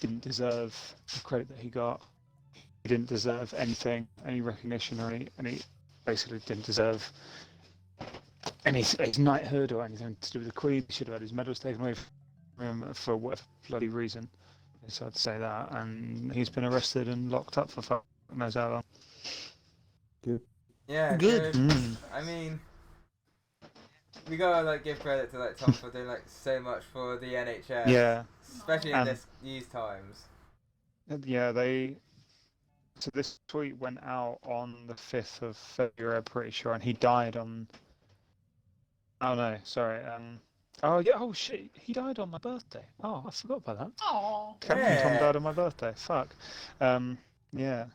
didn't deserve the credit that he got. He didn't deserve anything, any recognition, or any basically didn't deserve any his knighthood or anything to do with the Queen. He should have had his medals taken away from him for whatever bloody reason. So I'd say that, and he's been arrested and locked up for fuck knows how long. Good. Yeah, Good. I mean, we gotta like give credit to like Tom for doing like so much for the NHS. Yeah. Especially in these times. Yeah, so this tweet went out on the 5th of February, I'm pretty sure, and he died on. Oh no, sorry. Oh yeah. Oh shit. He died on my birthday. Oh, I forgot about that. Oh. Captain Tom Yeah. died on my birthday. Fuck. Yeah.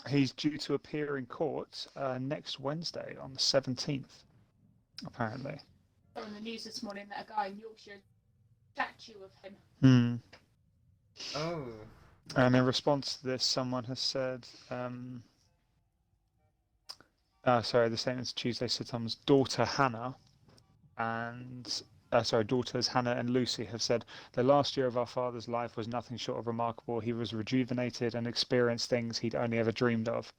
He's due to appear in court next Wednesday on the 17th, apparently. On the news this morning that a guy in Yorkshire statue of him. Oh. And in response to this, someone has said, the statement's Tuesday. Sir Tom's daughter Hannah and daughters Hannah and Lucy have said the last year of our father's life was nothing short of remarkable. He was rejuvenated and experienced things he'd only ever dreamed of.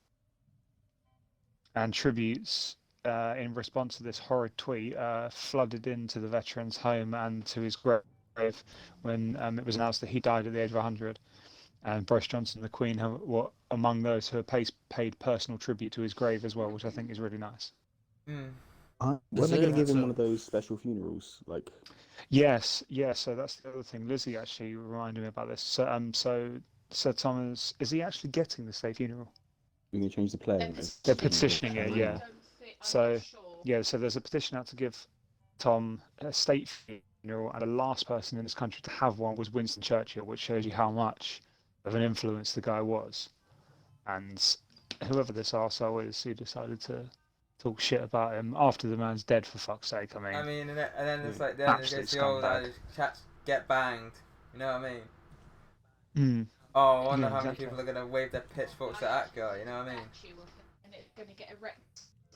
And tributes in response to this horrid tweet flooded into the veteran's home and to his grave when it was announced that he died at the age of 100. And Boris Johnson and the Queen were among those who have paid personal tribute to his grave as well, which I think is really nice. When are they going to give him one of those special funerals? Like, Yes, so that's the other thing. Lizzie actually reminded me about this. So Sir Thomas, is he actually getting the state funeral? we're going to change the play. They're petitioning it, yeah. So, Sure. yeah, so there's a petition out to give Tom a state funeral, and the last person in this country to have one was Winston Churchill, which shows you how much of an influence the guy was. And whoever this arsehole is who decided to talk shit about him after the man's dead, for fuck's sake. I mean, And then it's like Absolute it's the old scumbag. chats get banged. You know what I mean? mm, Oh, I wonder Yeah, how many exactly. people are gonna wave their pitchforks at that guy. You know what I mean? Statue of him, and it's going to get erected.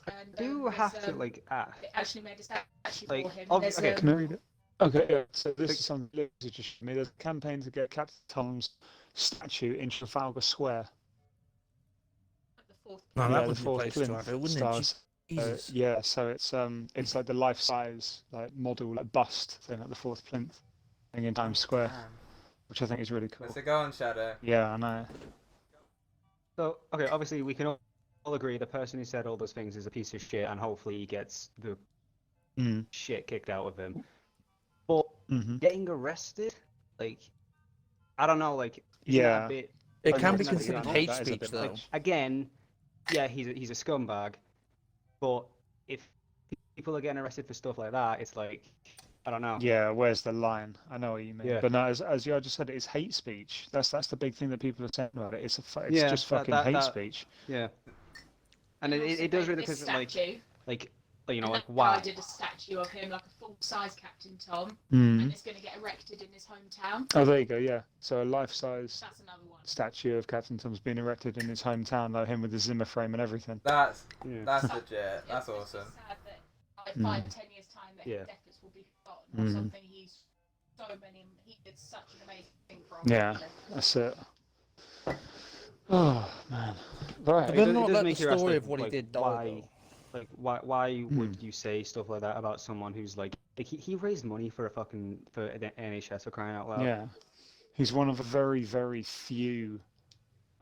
And, I do there's, have to like ask. It actually made a statue Like, for him. obvi- okay, can I read it? Okay, yeah, so this is something Lizzie just showed me. There's a campaign to get Captain Tom's statue in Trafalgar Square. The fourth. No, Yeah, that the would be a fourth place to plinth have it, wouldn't stars. it? Jesus. Yeah, so it's like the life-size like model like bust thing at the fourth plinth thing in Times Square, Damn. which I think is really cool. Let's go on, Shadow. Yeah, I know. So, okay, obviously we can all agree the person who said all those things is a piece of shit, and hopefully he gets the Mm. shit kicked out of him. But Mm-hmm. getting arrested, like, I don't know, like, isn't that Yeah. a bit... It Like, can be that's not considered illegal. hate That is a speech, bit though. much. Again, yeah, he's a scumbag, but if people are getting arrested for stuff like that, it's like, I don't know. Yeah, where's the line? I know what you mean. Yeah. But no, as you just said, it's hate speech. That's the big thing that people are saying about it. It's Yeah, just fucking hate speech. Yeah. And And it also does made really this piss me, statue, like you know, and like that why? guy did a statue of him, like a full-size Captain Tom, Mm. and it's going to get erected in his hometown. Oh, there you go. Yeah. So a life-size That's another one. statue of Captain Tom's been erected in his hometown, like him with the Zimmer frame and everything. That's Yeah. legit. That's It's awesome. just sad that like 5 or 10 years time that Yeah. his efforts will be forgotten or Mm. something. He did such an amazing thing for our Yeah. country. That's it. Oh man. Right. I It don't does- know it does about the make you ask, story like- of what like, he did die, why- though. Like why would you say stuff like that about someone who's like he raised money for the NHS, for crying out loud. Yeah. He's one of a very, very few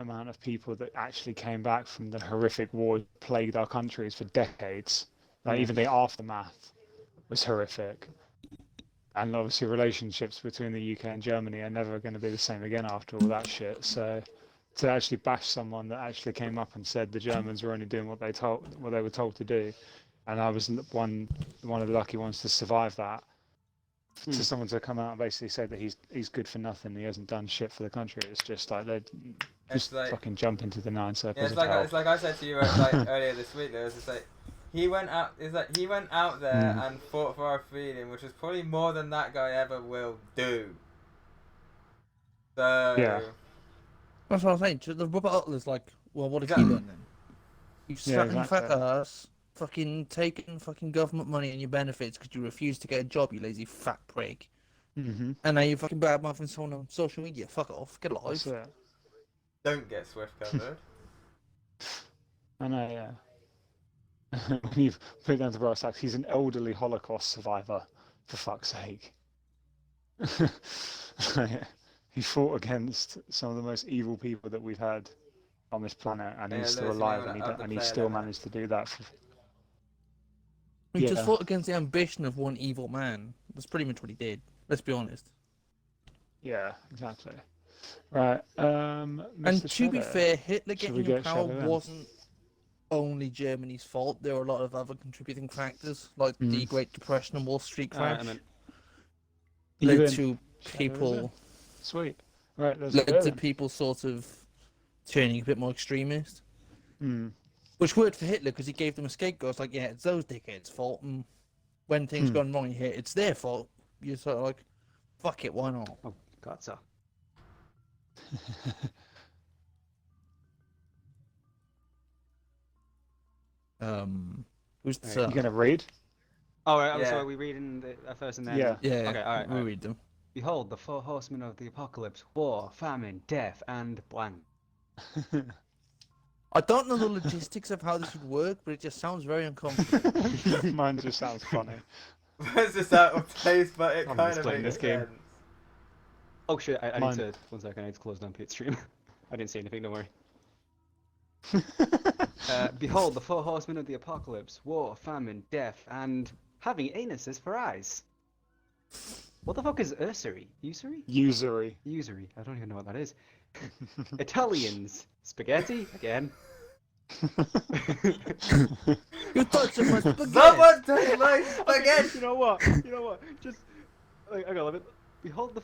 amount of people that actually came back from the horrific war that plagued our countries for decades. Like Yeah. even the aftermath was horrific. And obviously relationships between the UK and Germany are never going to be the same again after all that shit. So to actually bash someone that actually came up and said the Germans were only doing what they were told to do, and I was one of the lucky ones to survive that. Hmm. To someone to come out and basically say that he's good for nothing, he hasn't done shit for the country. It's just like they just like- fucking jump into the nine circles. Yeah, it's of like hell. it's like I said to you like earlier this week. There was just like he went out. It's like he went out there and fought for our freedom, which was probably more than that guy ever will do. So Yeah. That's what I'm saying. The Robert Butler's like, well, what have Yeah. you done then? You've Yeah, sat in fat exactly. ass, fucking taken fucking government money and your benefits because you refused to get a job, you lazy fat prick. Mm-hmm. And now you're fucking bad mouthing someone on social media. Fuck off. Get alive. That's it. don't get Swift covered. I know, yeah. When you've put it down to brass tacks, he's an elderly Holocaust survivor, for fuck's sake. He fought against some of the most evil people that we've had on this planet, and Yeah, he's still Lewis, you alive, may and wanna up the and he player still limit. managed to do that. He Yeah. just fought against the ambition of one evil man. That's pretty much what he did. Let's be honest. Yeah, exactly. Right. And Mr. to be Shadow. fair, Hitler Should we getting in get power Shadow in? wasn't only Germany's fault. There were a lot of other contributing factors, like the Great Depression and Wall Street Alright, crash, I mean, You led in? to Shadow is people in. Sweet. Right, let's led go. to people sort of turning a bit more extremist. Mm. Which worked for Hitler because he gave them a scapegoat. It's like, yeah, it's those dickheads' fault. And when things gone wrong here, it's their fault. You're sort of like, fuck it, why not? oh god, so Who's Right, the You gonna read? oh right, Yeah. so are we reading the first and then? Yeah. Yeah, Okay, alright, we'll alright. read them. Behold, the 4 horsemen of the apocalypse: war, famine, death, and blank. I don't know the logistics of how this would work, but it just sounds very uncomfortable. Mine just sounds funny. It's just out of place, but it I'm kind just of playing makes this game. sense. Oh shit, I Mine- need to. 1 second, I need to close down Pete's stream. I didn't see anything, don't worry. Behold, the 4 horsemen of the apocalypse: war, famine, death, and having anuses for eyes. What the fuck is usury? Usury? Usury. Usury. I don't even know what that is. Italians: spaghetti again. You touched my spaghetti! Someone take my spaghetti! You know what? You know what? Just hang on. Let me. Behold the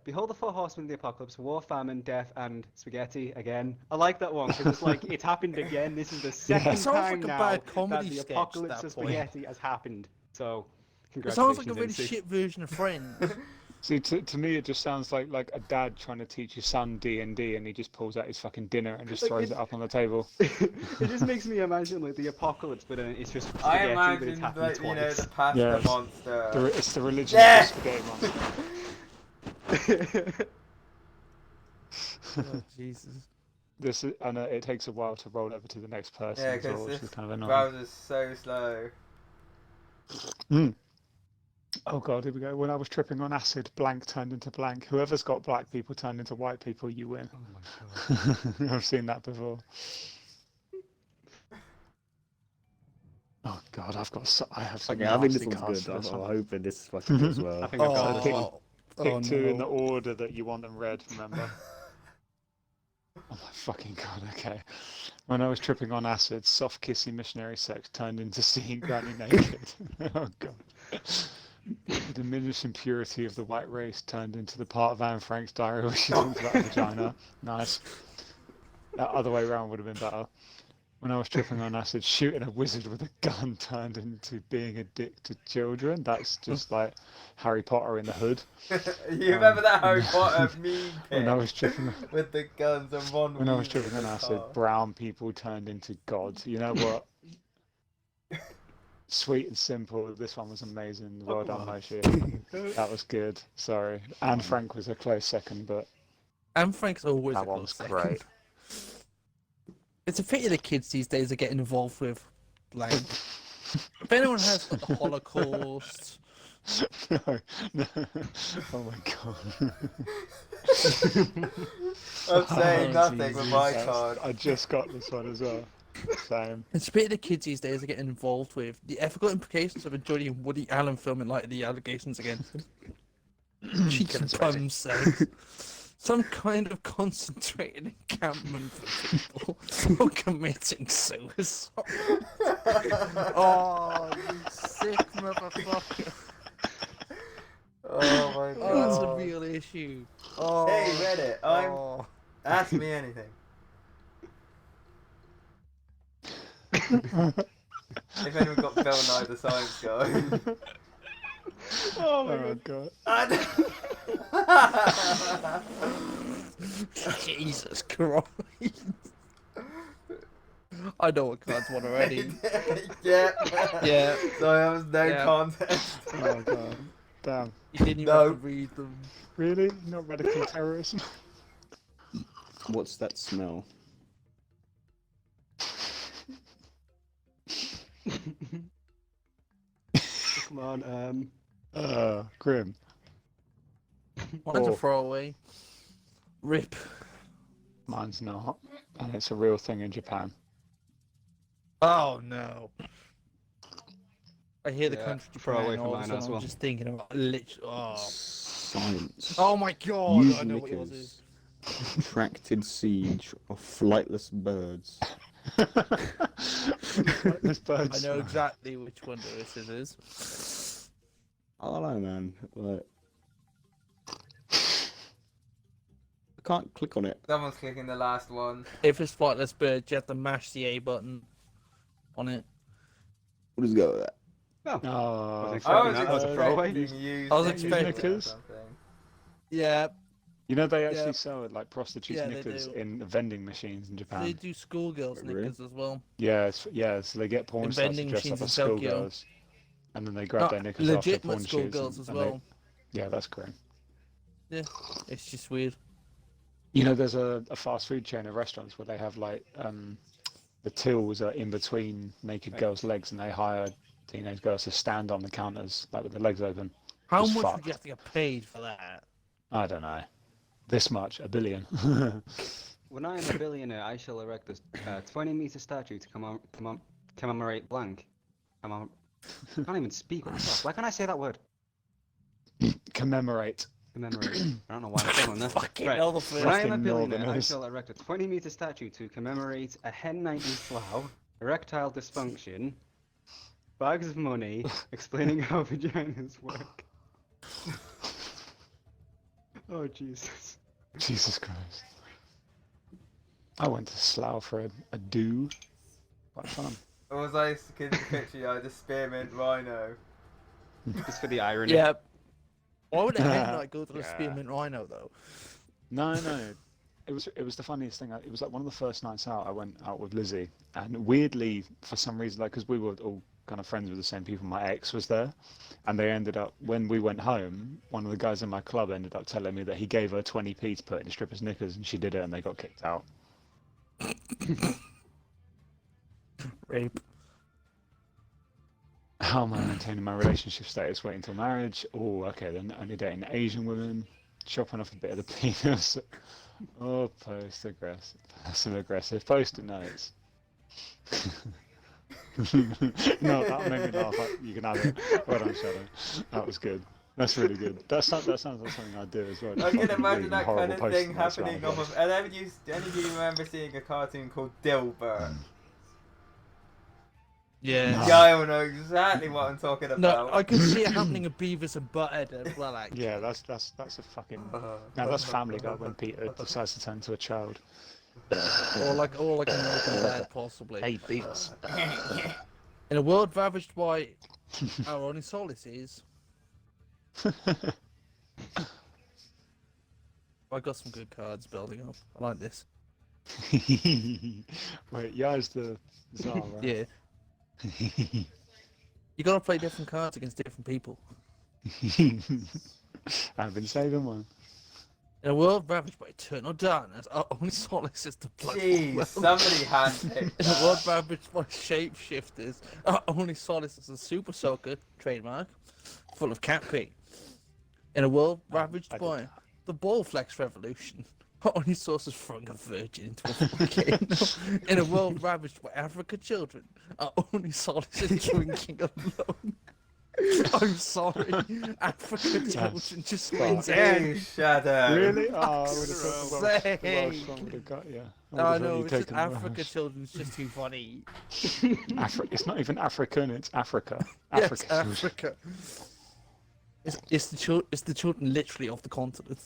Behold the 4 horsemen of the apocalypse: war, famine, death, and spaghetti again. I like that one because it's like it's happened again. This is the second It sounds time like a now bad that comedy the sketch at apocalypse that of point. spaghetti has happened. So, It sounds like a congratulations, really NC. shit version of Friends. See, to me, it just sounds like a dad trying to teach his son D&D, and he just pulls out his fucking dinner and just Like, throws it up on the table. It just makes me imagine like the apocalypse, but it's just I spaghetti, but it's imagine, happened like, you know, twice. the pasta Yes. monster. It's the religion Yeah! of the spaghetti monster. Oh, Jesus. I know it takes a while to roll over to the next person, Yeah, as well, because which this is kind of annoying. browser's so slow. Oh god, here we go. When I was tripping on acid, blank turned into blank. Whoever's got black people turned into white people, you win. Oh my god. I've seen that before. Oh god, I have some Okay, I think this nasty one's cards good. for I'm one. hoping this is fucking good as I well. think I've got Oh, this one. Pick two in the no. order that you want them read, remember? Oh my fucking god, okay. When I was tripping on acid, soft kissy missionary sex turned into seeing Granny naked. Oh god. The diminishing purity of the white race turned into the part of Anne Frank's diary where she talks about vagina. Nice. That other way around would have been better. When I was tripping on acid, shooting a wizard with a gun turned into being a dick to children. That's just like Harry Potter in the hood. You remember that Harry Potter meme When I was tripping, with the guns and Ron when I was Weasley tripping in on the acid, car? brown people turned into gods. You know what? Sweet and simple. This one was amazing. Well done, Moshi. That was good. Sorry. Anne Frank was a close second, but And Frank's always that a one close was second. great. It's a pity the kids these days are getting involved with, like, if anyone has got the Holocaust, No, no. Oh my god. I'm saying Oh, nothing with Jesus. my card. I just got this one as well. Same. it's a pity the kids these days are getting involved with the ethical implications of enjoying Woody Allen film in light of the allegations against him. Cheeky bum sex. Some kind of concentrated encampment for people for committing suicide. Oh, you sick motherfucker. Oh my god. Oh, that's a real issue. Oh, Hey Reddit, oh. ask me anything. If anyone got Bill Nye the Science Guy. Oh my Oh god. god. Jesus Christ. I know what cards want already. Yeah. Yeah. So there was no Yeah. context. Oh god. Damn. You didn't even No. have to read them. Really? Not radical terrorism? What's that smell? Come on, Grim. Mine's a Oh. throwaway. Rip. Mine's not. And it's a real thing in Japan. Oh no. I hear the Yeah, country throwaway Japan for all of a mine sudden, as I'm well. just thinking about literally. Oh. Science. Oh my god, Use I know what yours is. knickers. Protracted siege of flightless birds. This bird I know smell. exactly which one this is. I don't know, man. Like, I can't click on it. Someone's clicking the last one. If it's flightless bird, you have to mash the A button on it. We'll just go with that. Oh, Was it I was That was a throwaway? expecting you I was to expecting- say Knickers? something. Yeah, you know they actually Yeah. sell like prostitutes Yeah, they knickers do. in vending machines in Japan. they do schoolgirls Really? knickers as well. Yeah, so they get porn In stars to vending dress up machines as in Tokyo. schoolgirls, and then they grab Not their knickers after legitimate porn shoots. schoolgirls as and well. yeah, that's great. It's just weird. You know, there's a fast food chain of restaurants where they have like the tills are in between naked girls' legs, and they hire teenage girls to stand on the counters like with their legs open. How It's much fucked. would you have to get paid for that? I don't know. This much, $1 billion. When I am a billionaire, I shall erect a 20-meter statue to commemorate blank. I can't even speak. What the fuck? Why can't I say that word? Commemorate. Commemorate. I don't know why I'm saying that. Fucking Right. hell, the When I first. am a Fucking billionaire, I Northerners. shall erect a 20-meter statue to commemorate a hen 90 slough, erectile dysfunction, bags of money, explaining how vaginas work. Oh Jesus. Jesus Christ. I went to Slough for a do. Quite fun. Or was I kidding the picture? You the spearmint rhino. Just for the irony. Yeah. Why would a hen like go to the Yeah. spearmint rhino though? No. It was the funniest thing. It was like one of the first nights out I went out with Lizzie, and weirdly, for some reason, like because we were all kind of friends with the same people, my ex was there, and they ended up when we went home. One of the guys in my club ended up telling me that he gave her 20p to put in a stripper's knickers, and she did it, and they got kicked out. Rape. How am I maintaining my relationship status waiting till marriage? Oh, okay, then only dating Asian women, chopping off a bit of the penis. Oh, passive aggressive post-it notes. No, that made me laugh. You can have it. Well done, Shadow. That was good. That's really good. That sounds like something I'd do as well. I Just can fucking imagine reading that kind horrible of post-it thing notes happening around off the of. And any of you remember seeing a cartoon called Dilbert? Yeah. No. Guy will know exactly what I'm talking No, about. I can see it happening in Beavis and Butthead as well, actually. Yeah, that's a fucking. Now that's Family Guy when Peter decides to turn into a child. Or like American Dad, possibly. Hey, Beavis. In a world ravaged by our only solace is. I got some good cards building up. I like this. Wait, Ya's the czar, right? Yeah. You gotta play different cards against different people. I've been saving one. In a world ravaged by eternal darkness, our only solace is the blood. Jeez, somebody handpicked In a world that. ravaged by shapeshifters, our only solace is a super soaker, trademark, full of cat pee. In a world ravaged I did by that. the ball flex revolution, our only source is throwing a virgin into a volcano. In a world ravaged by African children, our only solace is drinking alone. I'm sorry, African children just wins Hey, out. Shadow. Really? Oh, I would have thought the Sake. Welsh one would have got you. No, no, it's just Africa children's just too funny. It's not even African, it's Africa. Yes, Africa. Africa. It's the children literally of the continent.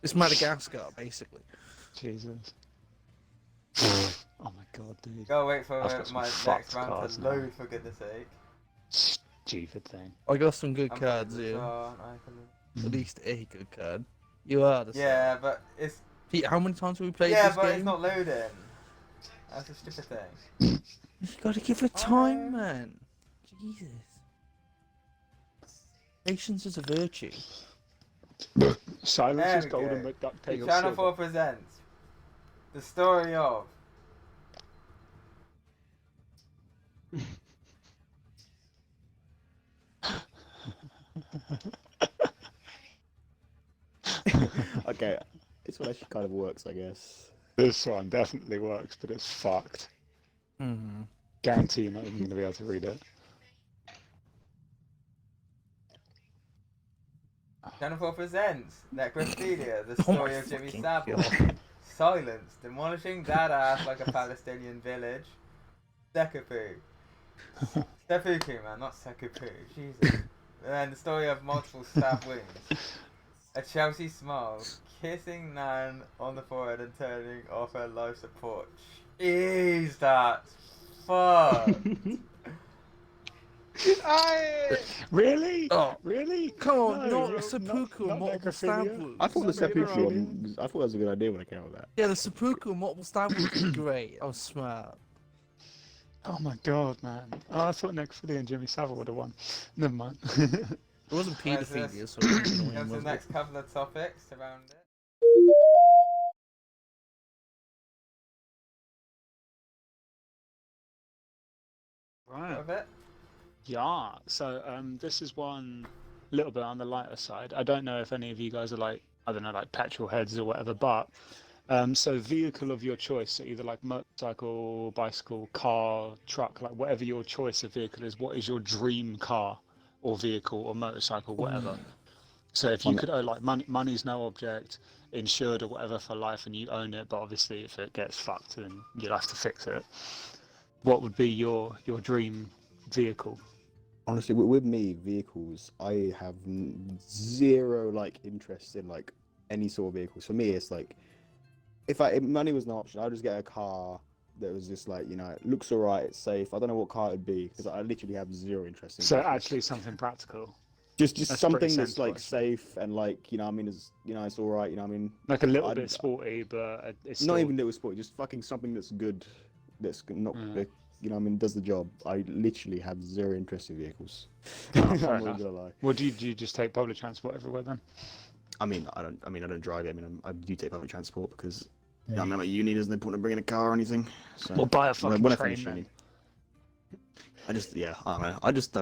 It's Madagascar, basically. Jesus. Oh my god, dude. Go wait for I've got some my next fucked round cards to now. load, for goodness sake. Stupid thing. I got some good I'm cards fucking here. bizarre, aren't I? At least a good card. You are the Yeah, but it's Pete, how many times have we played yeah, this but game? it's not loading. That's a stupid thing. You gotta give it time, man. Jesus. Patience is a virtue. Silence There is we golden, go. but duct tape is Channel silver. 4 presents the story of Okay, this one actually kind of works, I guess. This one definitely works, but it's fucked. Mm-hmm. Guarantee you're not even going to be able to read it. Channel 4 presents Necrophilia, the Oh my story of Jimmy fucking Savile. God. Silence, demolishing that ass like a Palestinian village. Sekapu. Seppuku, man, not Sekapu. Jesus. And then the story of multiple stab wounds. A Chelsea smile, kissing Nan on the forehead and turning off her life support. Jeez, that's fucked. Really? Oh. Really? Come on, No, not seppuku not and multiple stab necrophilia. wounds. I thought the Is that really seppuku right? one, I thought that was a good idea when I came up with that. Yeah, the seppuku and multiple stab wounds is great. I was smart. Oh my god, man. Oh, I thought necrophilia and Jimmy Savile would have won. Never mind. It wasn't Where's paedophilia, this? so it wasn't annoying, Here's the was it? next couple of topics around it. Right. Of it. Yeah, so this is one a little bit on the lighter side. I don't know if any of you guys are like, I don't know, like petrol heads or whatever, but so vehicle of your choice, so either like motorcycle, bicycle, car, truck, like whatever your choice of vehicle is, what is your dream car or vehicle or motorcycle, whatever? So if you could own, like money's no object, insured or whatever for life and you own it, but obviously if it gets fucked then you'll have to fix it. What would be your dream vehicle? Honestly, with me, vehicles, I have zero like interest in like any sort of vehicles. For me, it's like if money was an option, I'd just get a car that was just like, you know, it looks alright, it's safe. I don't know what car it'd be because I literally have zero interest in So vehicles. actually something practical, just that's something pretty that's sensible, like actually. safe and like, you know, I mean, it's, you know, it's alright, you know, I mean, like a little I'd- bit sporty, but it's not still... even little sport, just fucking something that's good, that's not, you know, I mean, does the job. I literally have zero interest in vehicles. Oh, I'm fair not enough. gonna lie. Well, do you just take public transport everywhere then? I mean, I don't drive it. I mean, I do take public transport because you know, I mean, at uni, there's no point in bringing a car or anything. So Well, buy a when fucking I train finish then. uni, I don't know. I just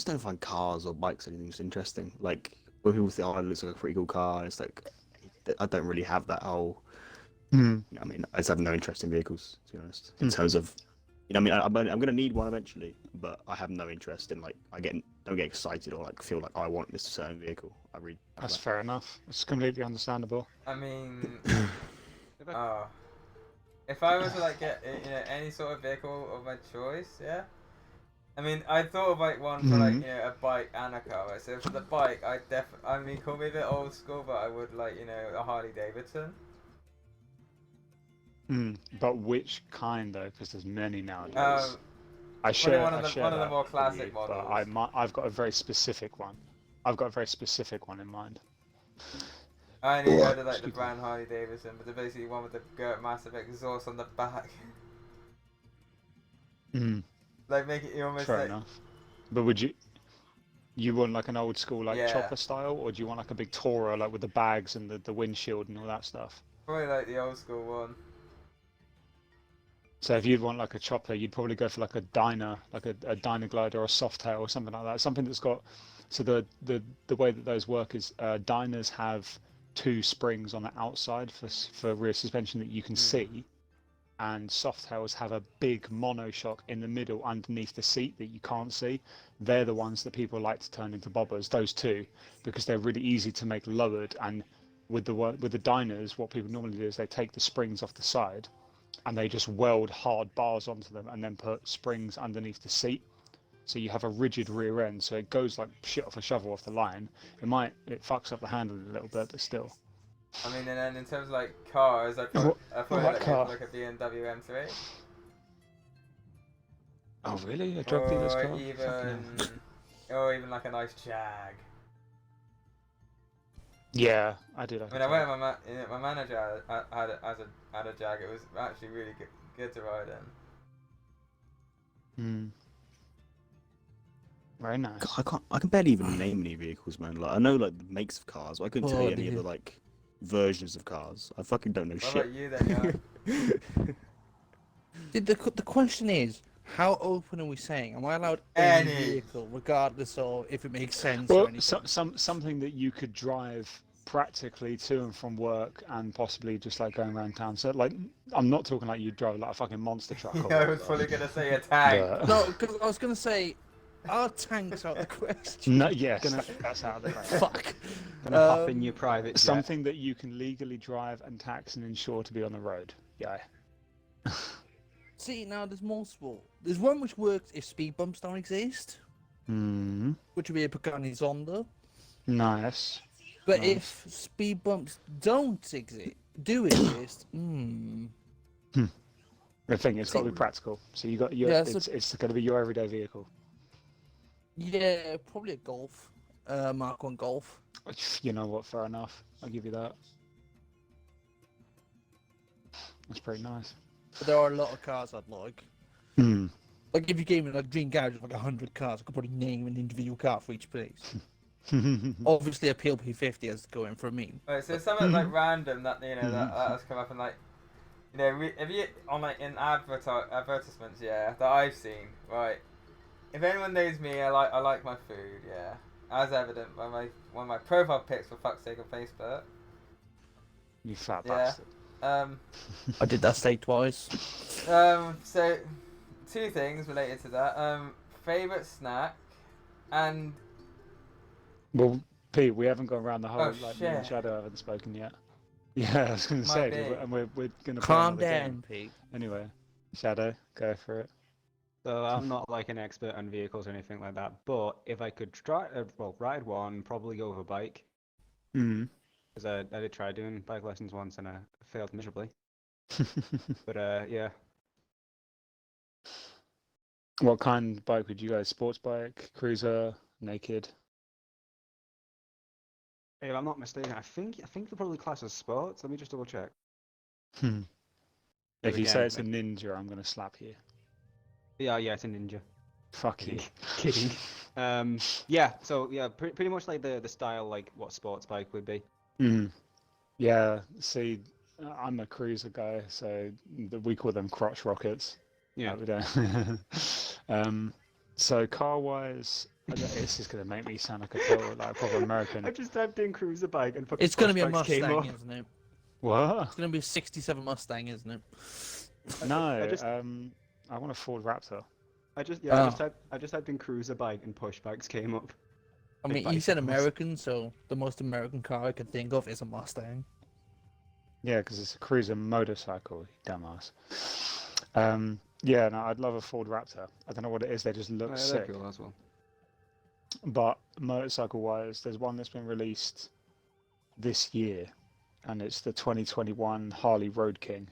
don't find cars or bikes or anything just interesting. Like when people say, "Oh, it looks like a pretty cool car," it's like I don't really have that whole. You know, I mean, I just have no interest in vehicles, to be honest. In terms of, you know, I mean, I'm gonna need one eventually, but I have no interest in like don't get excited or like feel like I want this certain vehicle. I really. That's fair enough. It's completely understandable. I mean, If I- if I was to like get any sort of vehicle of my choice, yeah. I mean, I thought of like one for like a bike and a car. Right? So for the bike, I mean, call me a bit old school, but I would like a Harley Davidson. But which kind though? Because there's many nowadays. I Probably share one of the that more with classic you, models. But I've got a very specific one. I've got a very specific one in mind. I only heard of like the brand Harley Davidson, but they're basically one with the massive exhaust on the back. Like make it almost Fair like. enough. But would you want like an old school like Yeah. chopper style, or do you want like a big Tourer like with the bags and the windshield and all that stuff? Probably like the old school one. So if you'd want like a chopper, you'd probably go for like a Dyna, like a Dyna Glider or a Softail or something like that. Something that's got. So the way that those work is Dynas have 2 springs on the outside for rear suspension that you can see, and Softails have a big monoshock in the middle underneath the seat that you can't see. They're the ones that people like to turn into bobbers. Those 2, because they're really easy to make lowered. And with the Dynas, what people normally do is they take the springs off the side, and they just weld hard bars onto them and then put springs underneath the seat. So you have a rigid rear end, so it goes like shit off a shovel off the line. It fucks up the handle a little bit, but still. I mean, and then in terms of like cars, I probably like a BMW M3. Oh really? A drug dealer's car? Or even like a nice Jag. Yeah, I do like. I mean, I went with my manager had a Jag. It was actually really good to ride in. Very nice. I can barely even name any vehicles, man. Like I know like the makes of cars, but I couldn't tell you any of the like versions of cars. I fucking don't know shit. What about you then, The question is, how open are we saying? Am I allowed any vehicle, regardless of if it makes sense or Well, anything? something that you could drive practically to and from work and possibly just like going around town. So like, I'm not talking like you drive like a fucking monster truck. Yeah, I was probably gonna say a tank. No, because I was gonna say, are tanks out of the question? No, yes, that's out of the question. Fuck. Gonna hop in your private jet. Something that you can legally drive and tax and insure to be on the road. Yeah. See, now there's multiple. There's one which works if speed bumps don't exist, which would be a Pagani Zonda. Nice. But if speed bumps do exist, The thing is, it's got to be practical. So you got it's going to be your everyday vehicle. Yeah, probably a Golf, Mark 1 Golf. You know what? Fair enough. I'll give you that. That's pretty nice. But there are a lot of cars I'd like. Like if you gave me like Dream Garage, like 100 cars, I could probably name an individual car for each place. Obviously, a PLP50 has to go in for a meme. Right, so something like random that that has come up and like have you on like in advertisements that I've seen, right? If anyone knows me, I like my food, yeah, as evident by one of my profile pics for fuck's sake on Facebook. You fat bastard. I did that state twice. So 2 things related to that. Favorite snack and. Well, Pete, we haven't gone around the whole. Me and shit. Shadow haven't spoken yet. Yeah, I was going to say, and we're going to Calm down, Pete. Anyway, Shadow, go for it. So I'm not like an expert on vehicles or anything like that, but if I could ride one, probably go with a bike. Because I did try doing bike lessons once and I failed miserably. But yeah. What kind of bike would you guys? Sports bike, cruiser, naked? If I'm not mistaken, I think they're probably classed as sports. Let me just double check. If you say it's a Ninja, I'm gonna slap you. Yeah, it's a Ninja. Fuck you. Kidding. Yeah. So yeah, pretty much like the style like what sports bike would be. Yeah. See, I'm a cruiser guy, so we call them crotch rockets. Yeah. We don't. So car-wise, this is gonna make me sound like a proper American. I just typed in cruiser bike and fucking. It's gonna be a Crossbikes came Mustang, up. isn't it? What? It's gonna be a '67 Mustang, isn't it? No. I want a Ford Raptor. I just typed in cruiser bike and push bikes came up. I mean, you said American, so the most American car I could think of is a Mustang. Yeah, because it's a cruiser motorcycle, you dumbass. Yeah, no, I'd love a Ford Raptor. I don't know what it is, they just look Yeah, sick. they're cool as well. But motorcycle-wise, there's one that's been released this year, and it's the 2021 Harley Road King.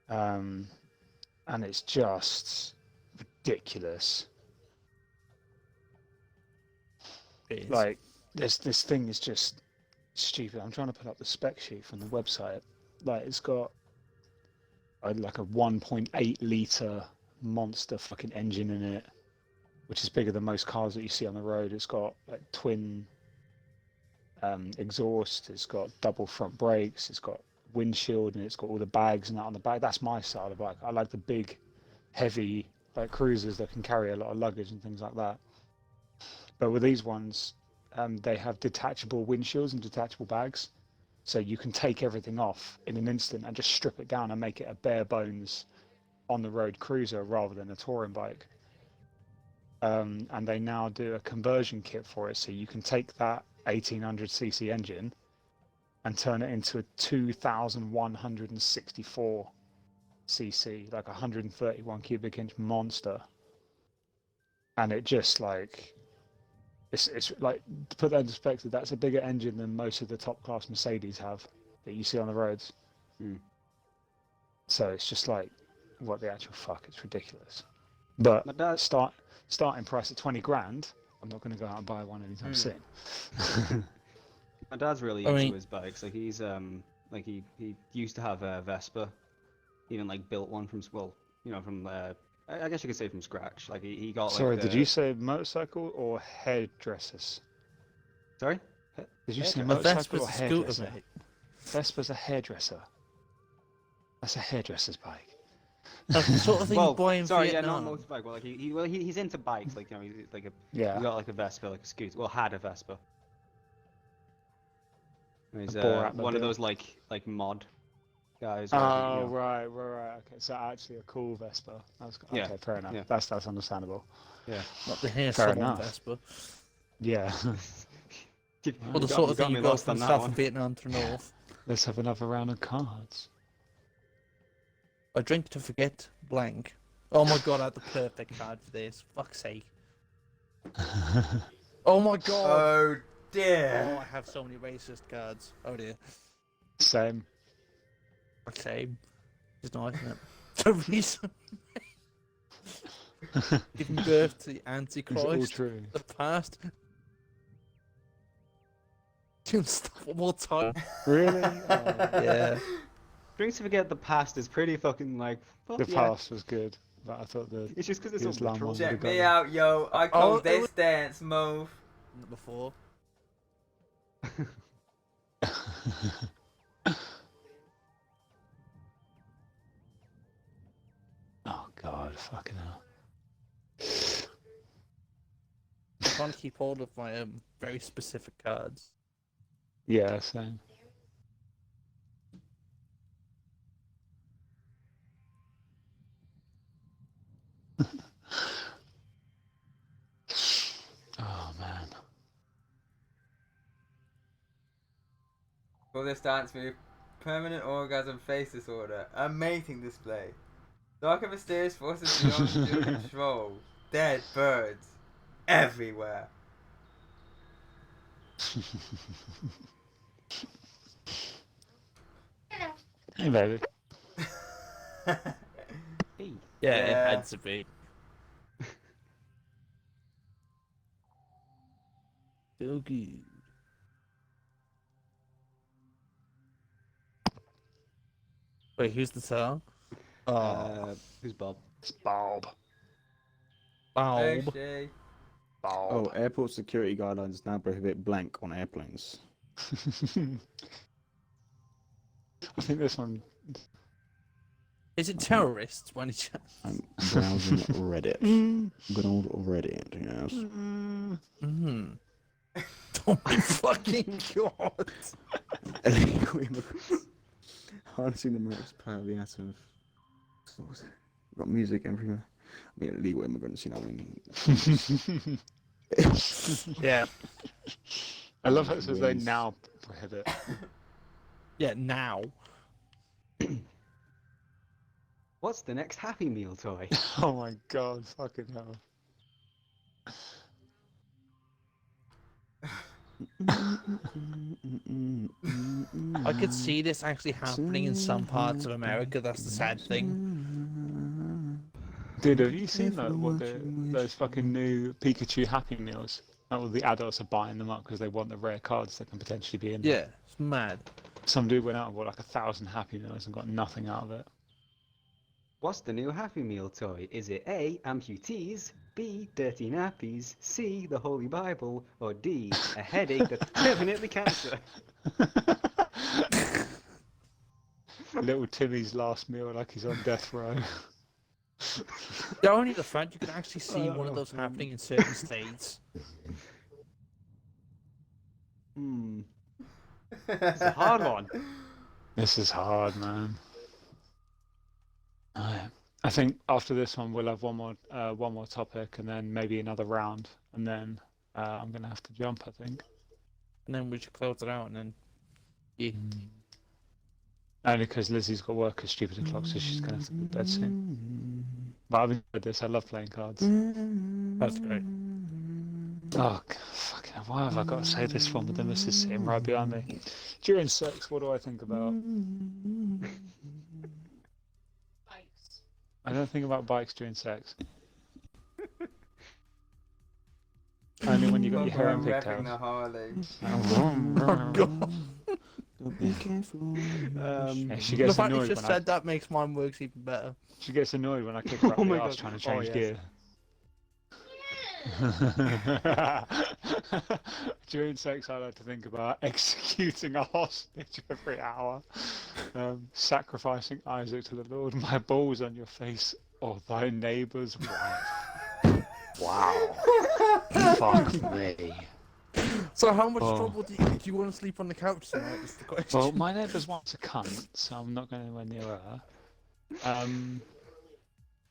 And it's just ridiculous. It is. Like, this thing is just stupid. I'm trying to put up the spec sheet from the website. Like, it's got like a 1.8 litre monster fucking engine in it, which is bigger than most cars that you see on the road. It's got like twin exhaust. It's got double front brakes. It's got windshield, and it's got all the bags and that on the back. That's my style of bike. I like the big, heavy like cruisers that can carry a lot of luggage and things like that. But with these ones, they have detachable windshields and detachable bags, so you can take everything off in an instant and just strip it down and make it a bare bones on the road cruiser rather than a touring bike. And they now do a conversion kit for it, so you can take that 1800cc engine and turn it into a 2164cc, like 131 cubic inch monster. And it just like, it's like, to put that in perspective, that's a bigger engine than most of the top class Mercedes have that you see on the roads. So it's just like, what the actual fuck? It's ridiculous. But starting price at 20 grand, I'm not going to go out and buy one anytime soon. My dad's really into his bikes. Like he's like he used to have a Vespa, even like built one from from I guess you could say from scratch. Like he got. Sorry, like did you say motorcycle or hairdressers? Sorry. Did you say A motorcycle Vespa's or a scooter, hairdresser? mate. Vespa's a hairdresser. That's a hairdresser's bike. That's the sort of thing you buy in sorry, Vietnam. yeah, not motorbike. Well, like he's into bikes. Like he's like he Yeah. got like a Vespa, like a scooter. Well, had a Vespa. He's BoR one of Atmobile. those like mod guys. Oh, right. Okay, so actually a cool Vespa. Yeah, Okay, fair enough. yeah. That's understandable. Yeah. Not the hair Fair salon enough. Vespa. Yeah. Or the sort of thing me you go lost from on that south one. of Vietnam to north. Let's have another round of cards. I drink to forget blank. Oh my god, I had the perfect card for this. Fuck's sake. Oh my god. Oh Oh, dear. I have so many racist cards. Oh dear. Same. Same. It's nice, isn't it? The reason. Giving birth to the It's all Antichrist. true. The past. Can stop one more time. Really? Yeah. Drinks to forget the past is pretty fucking like. Fuck The yeah. past was good, but I thought the It's just because it's Islam all literal. one Check would've me got out, yo. I call Oh, it this was- dance move. Before. Oh god, fucking hell. I'm trying to keep hold of my very specific cards. Yeah, same. Oh man. Call this dance move permanent orgasm face disorder. A mating display. Dark and mysterious forces beyond your control. Dead birds. Everywhere. Hey baby. Hey. Yeah, it Yeah. had to be. Feel good. Wait, who's the song? Oh, Who's Bob? It's Bob. Oh, Bob. shit. Oh, Bob. airport security guidelines now prohibit blank on airplanes. I think this one. Is it terrorists? By any chance? I'm browsing Reddit. Good old Reddit, yes. Mm-hmm. Oh my fucking god! Illegal immigrants. Harnessing the most power of the atom. What was it? We've got music everywhere. I mean, illegal immigrants, you know what I mean? Yeah. I love how it says they Wins. now prohibit. Yeah, now. What's the next Happy Meal toy? Oh my god, fucking hell. I could see this actually happening in some parts of America. That's the sad thing. Dude, have you seen those fucking new Pikachu Happy Meals? All the adults are buying them up because they want the rare cards that can potentially be in there. Yeah, it's mad. Some dude went out and bought like 1,000 Happy Meals and got nothing out of it. What's the new Happy Meal toy? Is it A, amputees, B, dirty nappies, C, the Holy Bible, or D, a headache that's definitely cancer? Little Timmy's last meal like he's on death row. The only the fact you can actually see one of those happening in certain states. It's a hard one. This is hard, man. I think after this one we'll have one more topic and then maybe another round, and then I'm gonna have to jump, I think. And then we should close it out and then. Yeah. Only because Lizzie's got work at stupid o'clock, so she's gonna have to be bed soon. But I've enjoyed this. I love playing cards. That's great. Oh, fucking hell, why have I got to say this one with the missus sitting right behind me? During sex, what do I think about? Bikes. I don't think about bikes during sex. Only when you got your hair in Repping pigtails. the Harley. Oh, God. Be careful. Yeah, she The gets fact you annoyed just when said that makes mine works even better. she gets annoyed when I kick her up Oh the my arse God. trying to Oh, change yes. gear. During sex, I like to think about executing a hostage every hour, sacrificing Isaac to the Lord. My balls on your face, or thy neighbour's wife. Wow. Fuck me. So how much Oh. trouble do you want to sleep on the couch tonight? Is the question. Well, my neighbour's wife's a cunt, so I'm not going anywhere near her.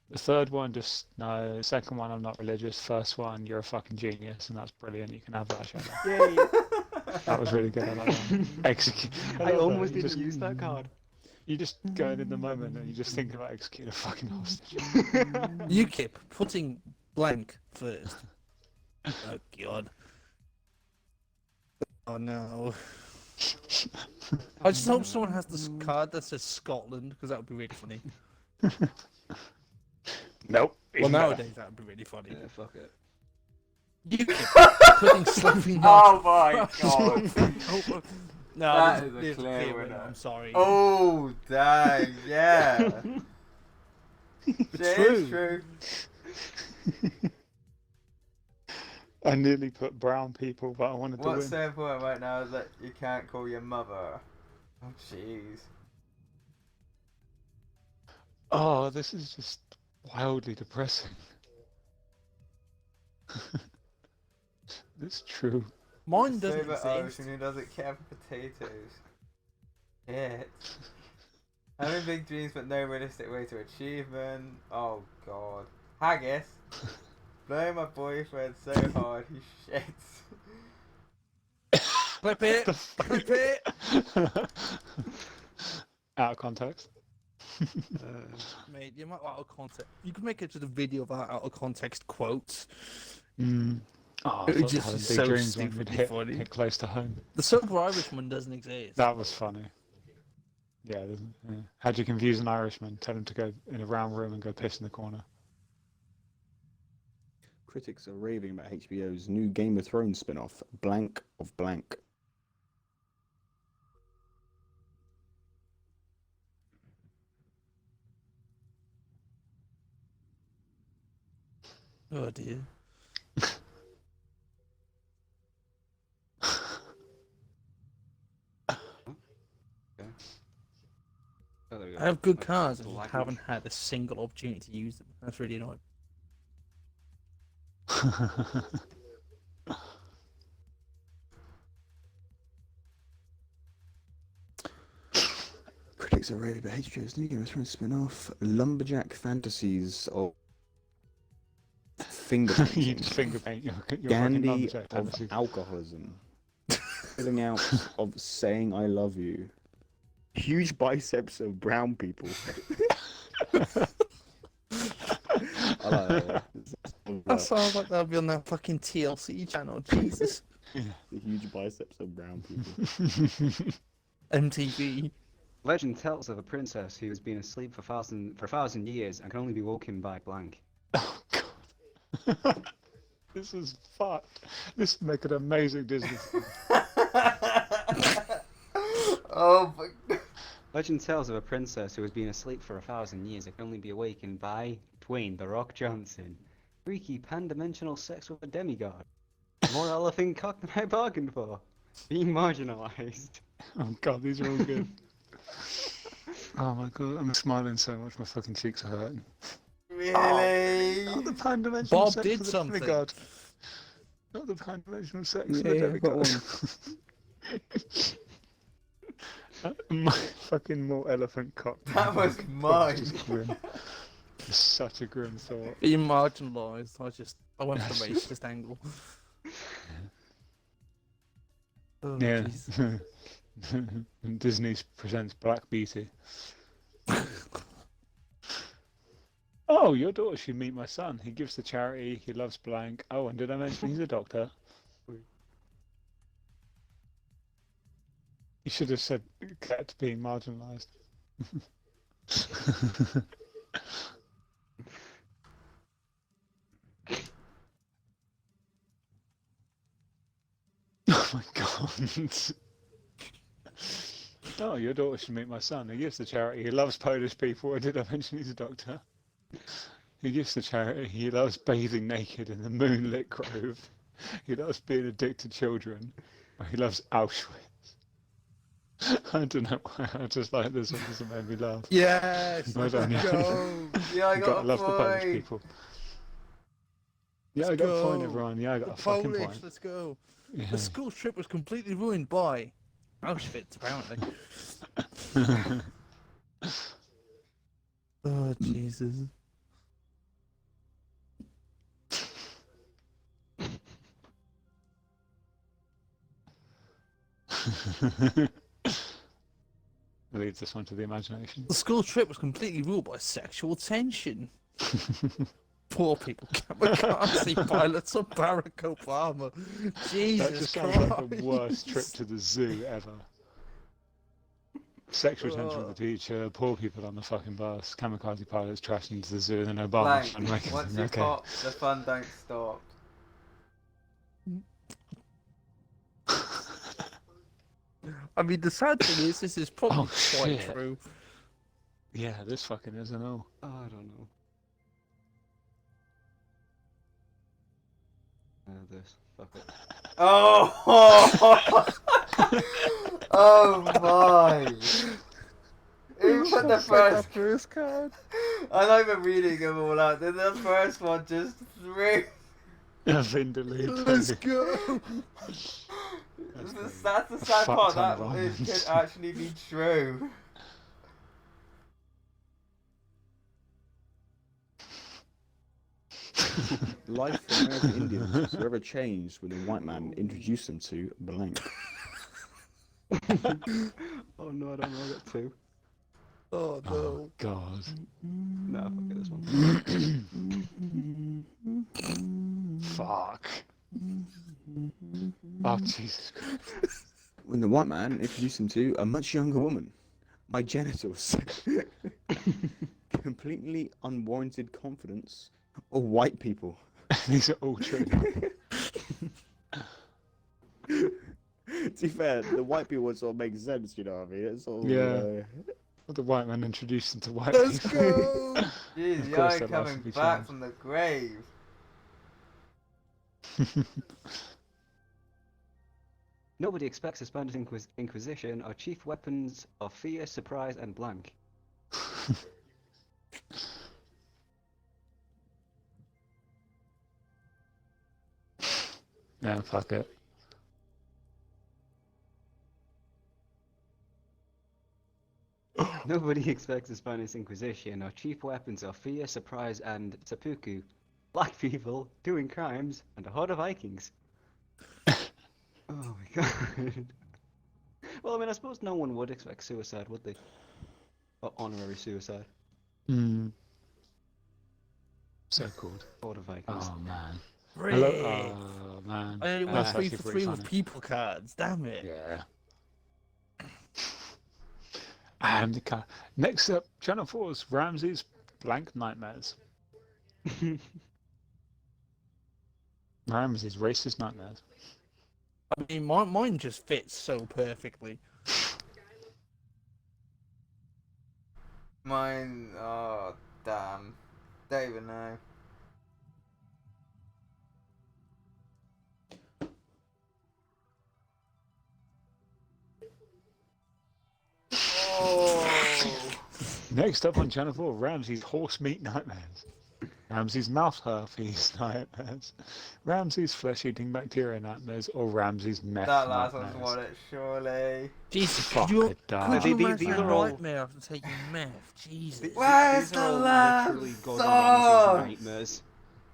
The third one, just no. The second one, I'm not religious. First one, you're a fucking genius, and that's brilliant. You can have that, Shadow. Yay! That was really good. I like that. Execute. I love that. almost You didn't just, use that card. you just going in the moment, and you just think about executing a fucking hostage. UKIP putting blank first. Oh God. Oh no. I just hope someone has this card that says Scotland, because that would be really funny. Nope. Well, nowadays that would be really funny. Yeah, fuck it. UKIP putting slapping Oh my god. No, That there's- is a there's clear winner. I'm sorry. Oh, dang, yeah. It is true. I nearly put brown people, but I wanted to What's win. so important right now is that you can't call your mother. Oh, jeez. Oh, this is just wildly depressing. It's true. Mine doesn't Sober exist. Ocean who doesn't care for potatoes. Shit. Having big dreams but no realistic way to achieve them. Oh god. Haggis. Blowing my boyfriend so hard he shits. Clip it. Clip it. Out of context. Mate, you might out of context. You can make it just a video of our out of context quotes. Oh, It I was thought just having big so dreams when stupidly we'd funny. hit close to home. The sober Irishman doesn't exist. That was funny. Yeah, how'd you confuse an Irishman? Tell him to go in a round room and go piss in the corner. Critics are raving about HBO's new Game of Thrones spin-off, Blank of Blank. Oh dear. Oh, there we go. I have good cards and Black haven't had a single opportunity to use them. That's really annoying. Critics are raving about HBO's new Game of Thrones spin-off, Lumberjack Fantasies of Finger You Painting. just finger paint your fucking Gandhi lumberjack of fantasy. Alcoholism. filling out of saying I love you. Huge biceps of brown people. I like that. That sounds like that'll be on that fucking TLC channel. Jesus. The huge biceps of brown people. MTV. Legend tells of a princess who has been asleep for 1,000 years and can only be woken by blank. Oh god. This is fucked. This would make an amazing Disney film. Oh my god. Legend tells of a princess who has been asleep for 1,000 years and can only be awakened by Dwayne The Rock Johnson. Freaky pan-dimensional sex with a demigod. More elephant cock than I bargained for. Being marginalised. Oh god, these are all good. Oh my god, I'm smiling so much, my fucking cheeks are hurting. Really? Not the pan-dimensional Bob sex did with a something. demigod. Not the pan-dimensional sex with Yeah, a I've got demigod. Fucking more elephant cock. That was mine. Just grim. It's such a grim thought. Being marginalised. I went for the racist angle. Oh, Yeah. jeez. Disney presents Black Beauty. Oh, your daughter should meet my son. He gives to charity. He loves blank. Oh, and did I mention he's a doctor? You should have said kept being marginalised. Oh my god. Oh, your daughter should meet my son. He gives to charity. He loves Polish people. Or did I mention he's a doctor? He gives to charity. He loves bathing naked in the moonlit grove. He loves being addicted to children. Or he loves Auschwitz. I don't know why. I just like this one because it made me laugh. Yes, Well let's done, yeah. go. Yeah, I You got gotta a love the Polish point. people. Yeah, I Let's got a point, go. everyone. Yeah, I got The a fucking Polish, point. let's go. Yeah. The school trip was completely ruined by Auschwitz, apparently. Oh, Jesus. Leads this one to the imagination. The school trip was completely ruled by sexual tension. Poor people. Kamikaze pilots of Barack Obama. That Jesus just sounds Christ. like the worst trip to the zoo ever. Sexual tension with the teacher, poor people on the fucking bus, kamikaze pilots trashing into the zoo, and then Obama Blank. trying to make Once everything you okay. pop, the fun don't stop. I mean, the sad thing is, this is probably Oh, quite shit. true. Yeah, this fucking isn't all. Oh, I don't know. This. Fuck it. Oh! Oh my! Who put the first? first card? I'm not even reading them all out. Then the first one just threw. Vindaloo. Let's go. That's the A sad fuck part. ton That of it almonds. could actually be true. Life for American Indians was forever changed when the white man introduced them to blank. Oh no, I don't know that too. Oh, no. Oh god. No, fuck it, this one. Fuck. Oh Jesus Christ. When the white man introduced him to a much younger woman, my genitals. Completely unwarranted confidence of white people. These are all true. To be fair, the white people would sort of make sense, you know what I mean? It's all, Yeah. The white man introduced them to white Let's people. go. Jeez, Of the course eye that coming must be back changed. from the grave. Nobody expects a Spanish Inquisition or chief weapons of fear, surprise, and blank. Yeah, fuck it. Nobody expects a Spanish Inquisition or chief weapons of fear, surprise, and seppuku. Black people doing crimes and a horde of Vikings. Oh my god. Well, I mean, I suppose no one would expect suicide, would they? Or honorary suicide. So called. Board of Vikings. Oh man. Frick. Oh man. I only went That's 3 actually for pretty 3 with funny. people cards. Damn it. Yeah. And next up, Channel 4's Ramsey's Blank Nightmares. Ramsey's Racist Nightmares. I mean, mine just fits so perfectly. Mine, oh, damn. Don't even know. Oh. Next up on Channel 4, Ramsey's Horse Meat Nightmares. Ramsey's Mouth Herpes Nightmares. Ramsey's Flesh Eating Bacteria Nightmares. Or Ramsey's Meth That last one's Nightmares. won it, surely. Jesus, Fuck could you, it, dog. could you These imagine are a all- nightmare after taking meth? Jesus. Where's These are the all last literally Gordon song? Ramsay's nightmares.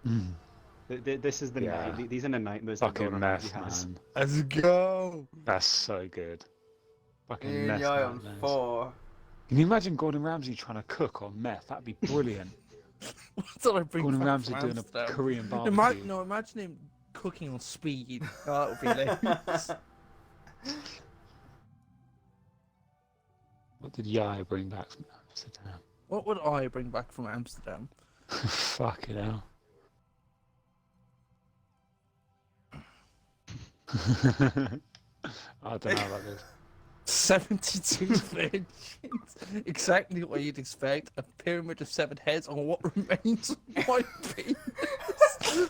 Mm. This is the Yeah. night. These are the nightmares that Fucking Gordon meth, Ramsay has. man. Let's go. That's so good. Fucking You meth and I on nightmares. 4. Can you imagine Gordon Ramsay trying to cook on meth? That'd be brilliant. What did I bring Gordon back Ramsay from doing a Amsterdam? Korean barbecue. Imagine him cooking on speed. Oh, that would be hilarious. What did Yaya bring back from Amsterdam? What would I bring back from Amsterdam? Fucking hell. I don't know about this. 72 virgins. Exactly what you'd expect. A pyramid of 7 heads on what remains of my penis.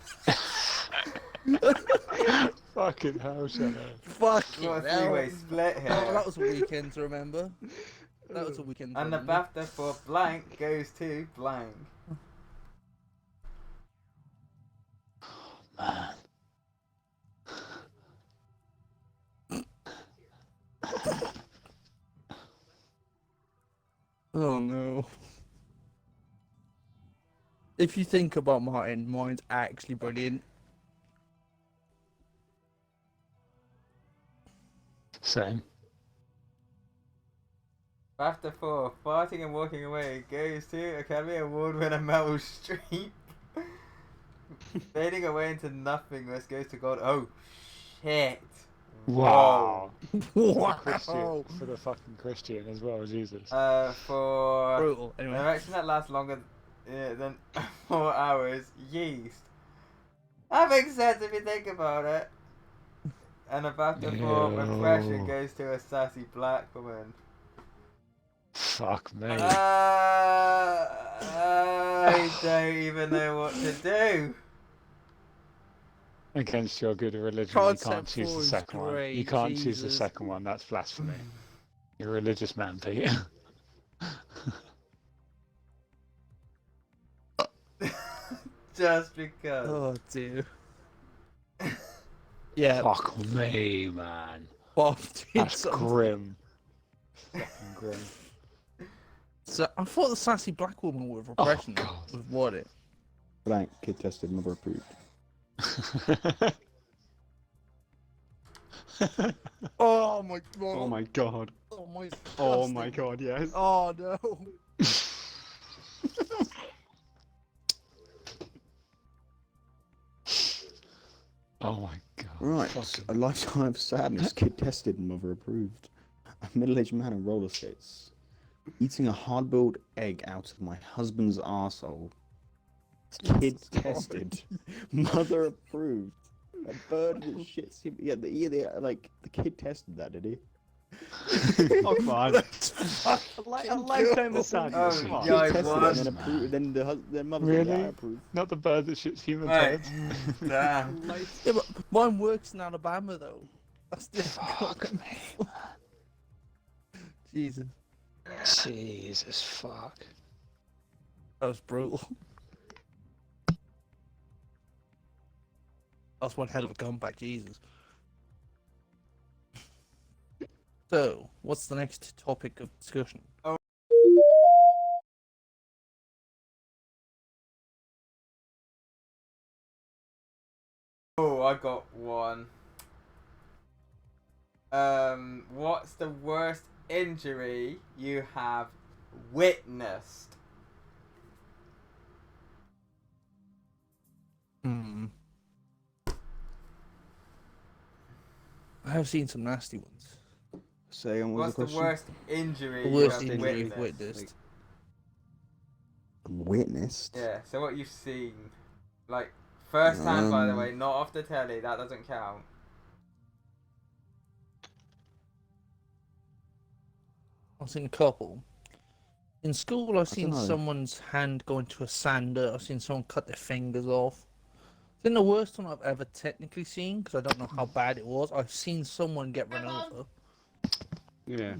Fucking hell, Shannon. Fucking What a hell. three-way split here. Oh, that was a weekend to remember. That was a weekend to And the remember. BAFTA for blank goes to blank. Man. Oh no. If you think about Martin, mine's actually brilliant. Same. BAFTA for farting and walking away goes to Academy Award winner Meryl Streep. Fading away into nothingness goes to God. Oh, shit. Wow. Wow. Christian, for the fucking Christian as well, Jesus. For Brutal. an Anyway. erection that lasts longer than 4 hours, yeast. That makes sense if you think about it. And a BAFTA for repression Ew. goes to a sassy black woman. Fuck me. I don't even know what to do. Against your good religion, you Concept can't choose four the is second one. great, You can't choose the Jesus. second one. That's blasphemy. You're a religious man, Pete. Just because. Oh dear. Yeah, Fuck me, man. Bob did That's something. grim. Fucking grim. So I thought the sassy black woman with repression God. was what it. Blank, kid tested, mother approved. Oh my god. Oh my god. Oh my. Oh my disgusting. god, yes. Oh no. Oh my god. Right, Fucking- a lifetime of sadness, kid tested, mother approved. A middle-aged man on roller skates. Eating a hard-boiled egg out of my husband's arsehole. Kid tested, mother approved. A bird that shits him. Yeah, like, the kid tested that, did he? Oh come on. That's A fucking lifetime cool. of sadness. Oh, Come on. yeah. Kid tested it, and then was. approved, then the mother said, Really? yeah, I approve. Not the bird that shits human Right. turds. Damn. Yeah, but mine works in Alabama though. That's difficult. Fuck me. Jesus, Jesus, fuck. that was brutal. That's one hell of a comeback, Jesus. So, what's the next topic of discussion? Oh, I got one. What's the worst injury you have witnessed? I have seen some nasty ones. Say on What's the the question? worst injury The you worst have injury you've witnessed? witnessed. Witnessed. Yeah, so what you've seen. Like, first hand, by the Um, way, not off the telly, that doesn't count. I've seen a couple. In school, I've seen dunno. someone's hand go into a sander. I've seen someone cut their fingers off. I think the worst one I've ever technically seen, because I don't know how bad it was, I've seen someone get run over. Yeah.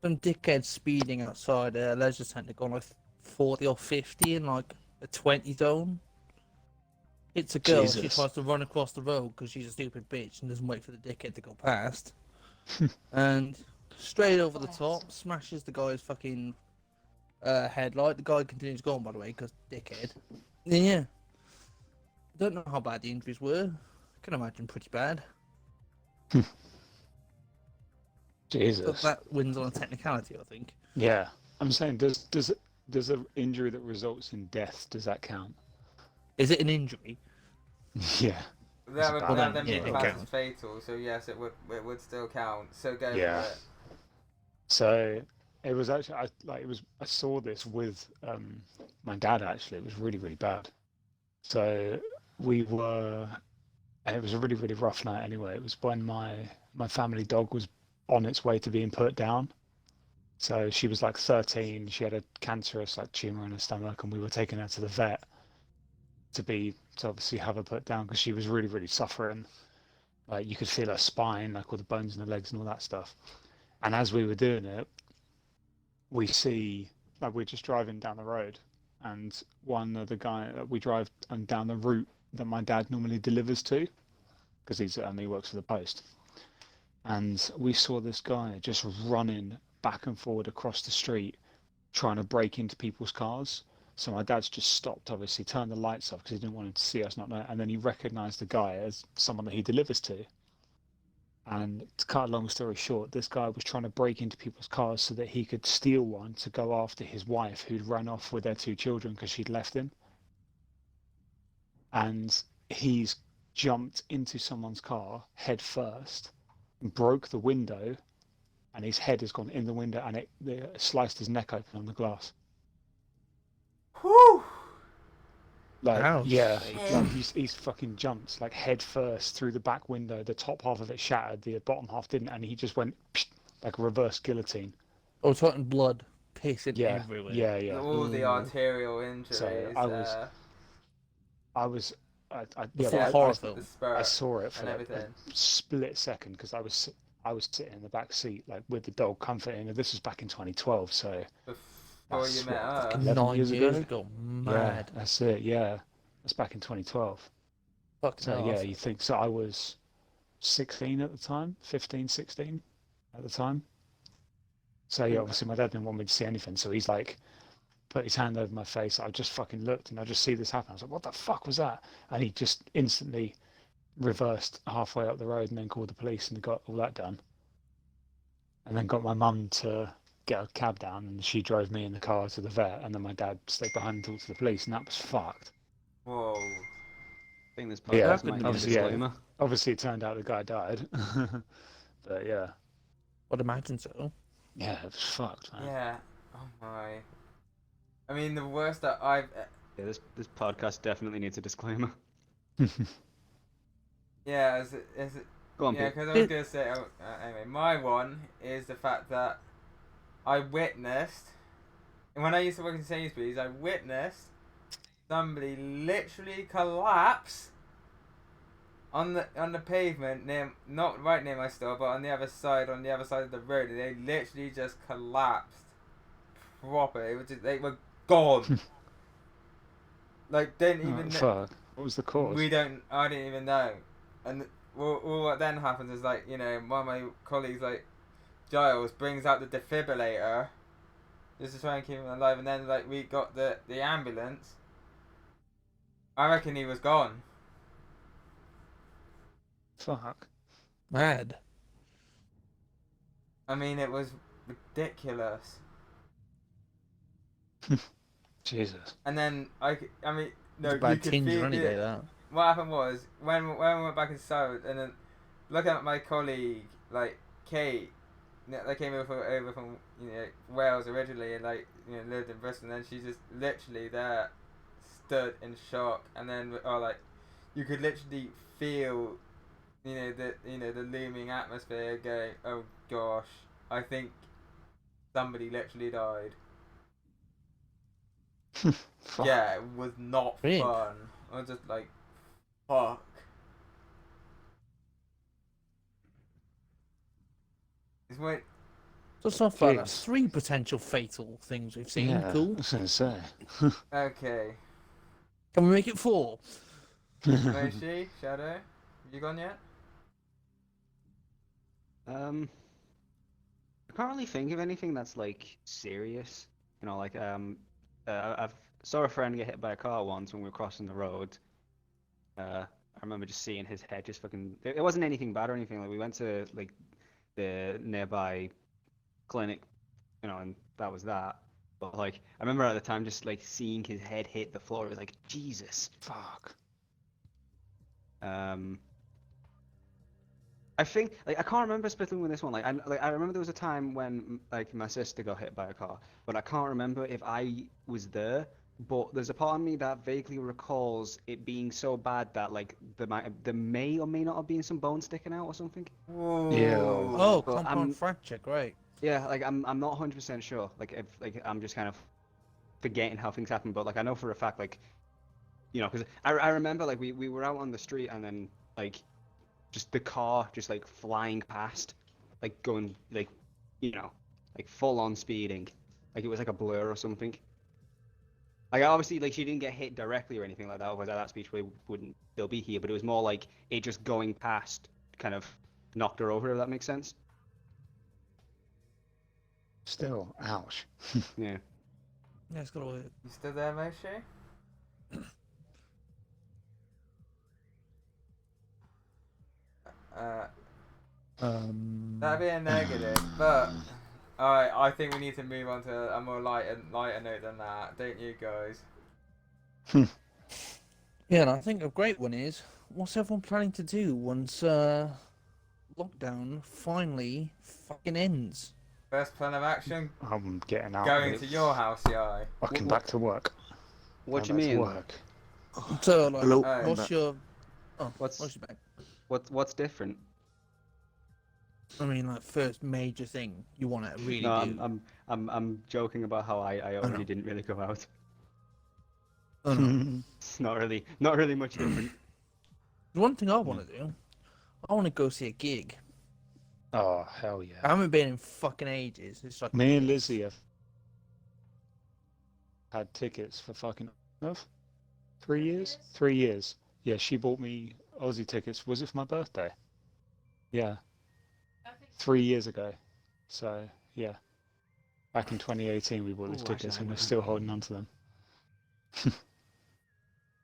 Some dickhead speeding outside a leisure centre going like 40 or 50 in like a 20 zone. Hits a girl, she Jesus. tries to run across the road because she's a stupid bitch and doesn't wait for the dickhead to go past. And straight over the top, smashes the guy's fucking headlight. The guy continues going, by the way, because dickhead. Yeah. Don't know how bad the injuries were. I can imagine pretty bad. But Jesus. that wins on a technicality, I think. Yeah. I'm saying, does an injury that results in death, does that count? Is it an injury? Yeah. That would Well, then be yeah, it classed as counts. fatal, so yes, it would still count. So go Yeah. for it. So it was actually I saw this with my dad actually. It was really, really bad. So and it was a really, really rough night anyway. It was when my family dog was on its way to being put down. So she was like 13. She had a cancerous like tumor in her stomach, and we were taking her to the vet to obviously have her put down because she was really, really suffering. Like you could feel her spine, like all the bones in her legs and all that stuff. And as we were doing it, we see like we're just driving down the road, and one of the guy we drive down the route that my dad normally delivers to, because he works for the post, and we saw this guy just running back and forward across the street, trying to break into people's cars. So my dad's just stopped, obviously turned the lights off because he didn't want him to see us, not know, and then he recognised the guy as someone that he delivers to. And to cut a long story short, this guy was trying to break into people's cars so that he could steal one to go after his wife who'd run off with their 2 children because she'd left him. And he's jumped into someone's car head first, broke the window, and his head has gone in the window and it sliced his neck open on the glass. Whew! Like, Ouch. yeah, like he's fucking jumped like head first through the back window. The top half of it shattered, the bottom half didn't, and he just went like a reverse guillotine. Oh, talking blood pissing Yeah, everywhere. yeah. All the Ooh. arterial injuries. So I was, The yeah, full I- horror I, film. the spirit I saw it for and like everything. a split second because I was sitting in the back seat like with the dog comforting her. This was back in 2012, so Before you that's met what, her. 11 9 years years ago? ago. yeah, Mad. that's it. Yeah, that's back in 2012. Fucking So hell, yeah, that's- you think so? I was 16 at the time, 15, 16 at the time. So yeah, obviously my dad didn't want me to see anything, so he's like put his hand over my face. I just fucking looked and I just see this happen. I was like, what the fuck was that? And he just instantly reversed halfway up the road and then called the police and got all that done. And then got my mum to get a cab down and she drove me in the car to the vet, and then my dad stayed behind and talked to the police, and that was fucked. Whoa. I think this Yeah, podcast might need a obviously, yeah. disclaimer. Obviously it turned out the guy died. But yeah. I'd imagine so. Yeah, it was fucked, man. Yeah. Oh my. I mean, the worst that I've. Yeah, this podcast definitely needs a disclaimer. Yeah, is it? Go on, Yeah, Pete. because I was gonna say. Anyway, my one is the fact that I witnessed, and when I used to work in Sainsbury's, I witnessed somebody literally collapse on the pavement not right near my store, but on the other side of the road. And they literally just collapsed. Proper. It was just, they were gone. Like didn't even. Fuck. What was the cause? I didn't even know. And what then happens is like, you know, one of my colleagues, like Giles, brings out the defibrillator just to try and keep him alive, and then like we got the ambulance. I reckon he was gone. Fuck. Mad. I mean, it was ridiculous. Jesus. And then I mean, no, It's a you bad could tinge feel or any day it. that. What happened was when we went back inside, and then looking at my colleague, like Kate, they came over from Wales originally, and like lived in Bristol, and then she's just literally there, stood in shock, and then like you could literally feel, the looming atmosphere going, oh gosh, I think somebody literally died. Fuck. Yeah, it was not Really? fun. I was just like, fuck. It's when So, so far, Jeez. that's 3 potential fatal things we've seen. Yeah, I Cool. was going to say. okay. Can we make it 4? Moshi, Shadow, have you gone yet? I can't really think of anything that's like serious. Like I've saw a friend get hit by a car once when we were crossing the road. I remember just seeing his head just fucking. It wasn't anything bad or anything. Like we went to like the nearby clinic, and that was that. But like I remember at the time just like seeing his head hit the floor. It was like Jesus. Fuck. I think like I can't remember specifically with this one. I remember there was a time when like my sister got hit by a car, but I can't remember if I was there. But there's a part of me that vaguely recalls it being so bad that like there may or may not have been some bone sticking out or something. Whoa. Yeah. Oh, Well, compound fracture, great. Yeah, like I'm not 100% sure. Like if like I'm just kind of forgetting how things happen, but like I know for a fact like because I remember like we were out on the street and then like just the car just like flying past, like going like like full on speeding, like it was like a blur or something. Like obviously like she didn't get hit directly or anything like that, otherwise that speech wouldn't still be here. But it was more like it just going past kind of knocked her over, if that makes sense. Still, ouch. Yeah. Yeah, it's gotta work. You still there, Moshi? That'd be a negative, but alright, I think we need to move on to a more lighter note than that, don't you guys? Yeah, and I think a great one is, what's everyone planning to do once lockdown finally fucking ends? First plan of action, I'm getting out. going of to it. your house, Yai. Fucking back to work. What do Going you back to mean? Work. So, like, Hello. what's your... Oh, What's- what's your back? What's different? I mean, like, first major thing you want to really No, do. I'm joking about how I already know. didn't really go out. Oh, no. It's not really much different. The one thing I want to do, I want to go see a gig. Oh, hell I yeah. haven't been in fucking ages. It's like Me and Lizzie have had tickets for fucking 3 years? 3 years. Yeah, she bought me Aussie tickets. Was it for my birthday? Yeah, 3 years ago. So, yeah. Back in 2018 we bought those Ooh, tickets actually, and we're I still holding on to them.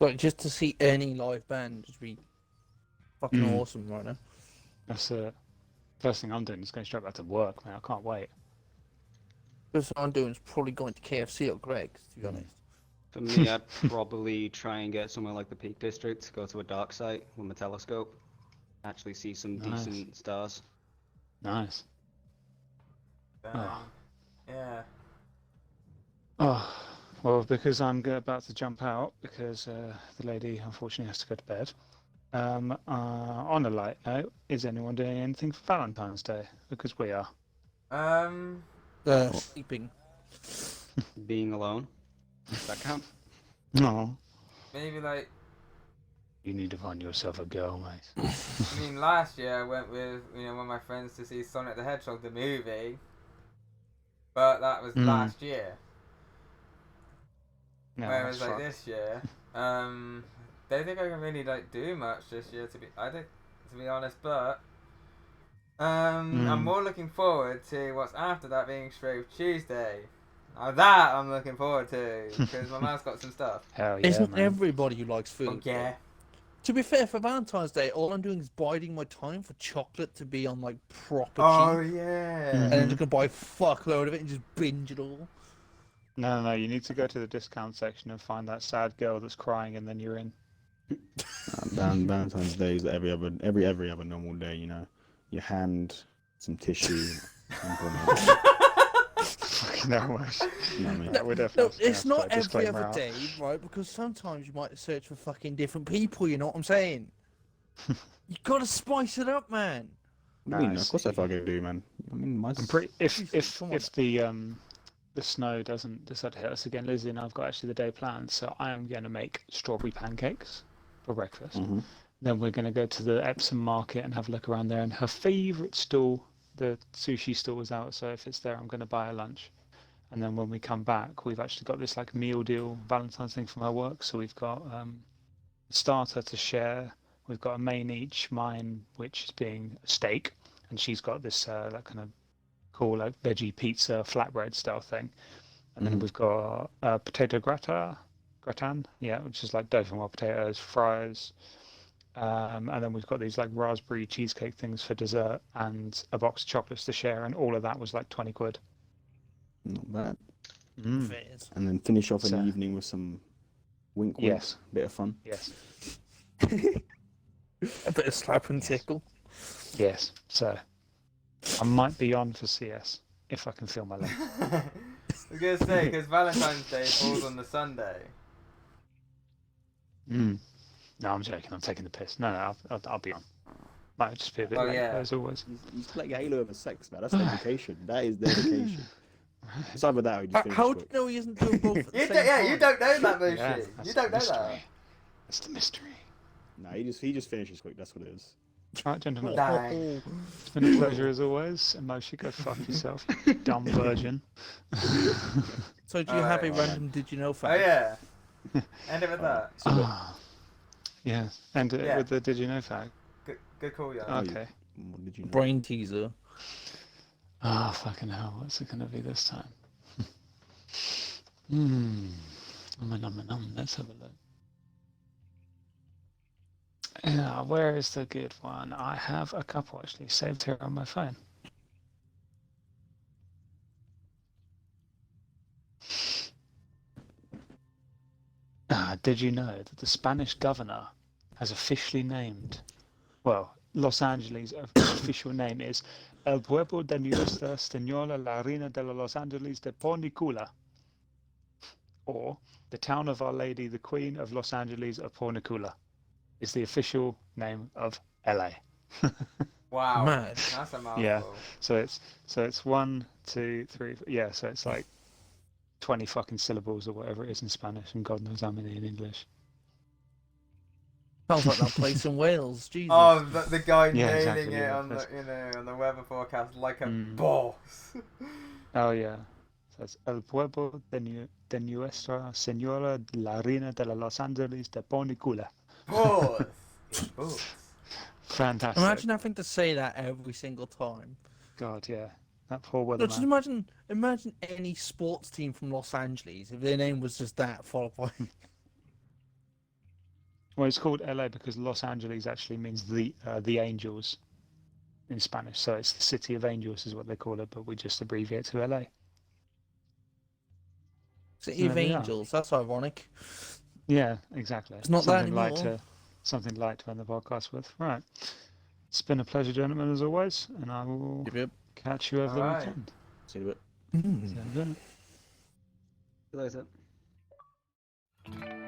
Like, just to see any live band just be fucking Mm. awesome right now. That's it. First thing I'm doing is going straight back to work, man. I can't wait. First thing I'm doing is probably going to KFC or Greg's, to be honest. For me, I'd probably try and get somewhere like the Peak District, go to a dark site with my telescope, actually see some Nice. decent stars. Nice. Oh. Yeah. Oh, well, because I'm about to jump out because the lady unfortunately has to go to bed. On a light note, is anyone doing anything for Valentine's Day? Because we are. Sleeping. Being alone, does that count? No. Maybe like, You need to find yourself a girl, mate. I mean, last year I went with one of my friends to see Sonic the Hedgehog the movie, but that was last year. No, Whereas that's like fucked. this year, don't think I can really like do much this year to be honest, but I'm more looking forward to what's after that being Shrove Tuesday. Now that I'm looking forward to because my mum's got some stuff. Hell yeah, Isn't man. everybody who likes Oh food? yeah. To be fair, for Valentine's Day, all I'm doing is biding my time for chocolate to be on like proper Oh cheap, yeah. and then just gonna buy a fuckload of it and just binge it all. No, you need to go to the discount section and find that sad girl that's crying, and then you're in. Valentine's Day is every other normal day. You know, you hand some tissue. Fucking hell, Ash. You know what I mean? Right, we're No, definitely it's gonna not have to put a every disclaimer other out. day, right? Because sometimes you might search for fucking different people. You know what I'm saying? You gotta spice it up, man. What do you mean? Nice. Of course, I fucking do, man. I mean, my I'm pretty. If Come on. the snow doesn't decide to hit us again, Lizzie and I've got actually the day planned, so I am going to make strawberry pancakes for breakfast. Mhm. Then we're going to go to the Epsom market and have a look around there. And her favourite stall, the sushi stall, was out, so if it's there, I'm going to buy her lunch. And then when we come back, we've actually got this like meal deal Valentine's thing from her work. So we've got a starter to share. We've got a main each, mine, which is being a steak, and she's got this that kind of cool like veggie pizza flatbread style thing. And then we've got potato gratin, yeah, which is like dauphinoise potatoes, fries. And then we've got these like raspberry cheesecake things for dessert, and a box of chocolates to share, and all of that was like 20 quid. Not bad. Fairs. And then finish off in So- the evening with some wink. Yes. Bit of fun. Yes. A bit of slap and tickle. Yes. So I might be on for CS if I can feel my leg. I was gonna say because Valentine's Day falls on the Sunday. No, I'm joking. I'm taking the piss. No, I'll be on. Might just be a bit Oh, late, yeah. as always. You play Halo over sex, man. That's dedication. That is dedication. It's either that or you just finish How do quick. you know he isn't doing both at the You same don't, yeah, time? you don't know that, Moshi. Yeah, you that's don't the know that. mystery. That's the mystery. Nah, he just finishes quick. That's what it is. All right, gentlemen. Dang. It's been a pleasure as always. And Moshi, go fuck yourself, you dumb virgin. So do you have a Alright. random did you know Oh fact? yeah. End it with that. Yeah, and Yeah. with the did you know fact. Good call, yeah. Oh, you- Okay. What did you know? Brain teaser. Ah, fucking hell. What's it going to be this time? Let's have a look. Yeah, where is the good one? I have a couple actually saved here on my phone. Did you know that the Spanish governor has officially named, well, Los Angeles' official name is El Pueblo de Nuestra Señora la Reina de Los Angeles de Pornicula, or the town of Our Lady, the Queen of Los Angeles of Pornicula, is the official name of LA. Wow. Mad. That's a mouthful. Yeah. So it's 1, 2, 3. Yeah. So it's like 20 fucking syllables or whatever it is in Spanish, and God knows how many in English. Sounds like that place in Wales. Jesus. Oh, the guy Yeah, nailing exactly, it yeah, on the that's- on the weather forecast like a Mm. boss. Oh yeah. So it's El Pueblo de Nuestra Señora la Reina de Los Angeles de Pornicula. Boss. Boss. Fantastic. Imagine having to say that every single time. God, yeah. That poor No, just weatherman. imagine any sports team from Los Angeles if their name was just that followed by. Well, it's called LA because Los Angeles actually means the angels in Spanish. So it's the city of angels is what they call it, but we just abbreviate to LA. City of There we are. Angels. That's ironic. Yeah, exactly. It's not that something light anymore. something light to end the podcast with. Right. It's been a pleasure, gentlemen, as always, and I will Yep. catch you over the Alright. weekend. See you in a bit. Mm. See you in a bit. See you later.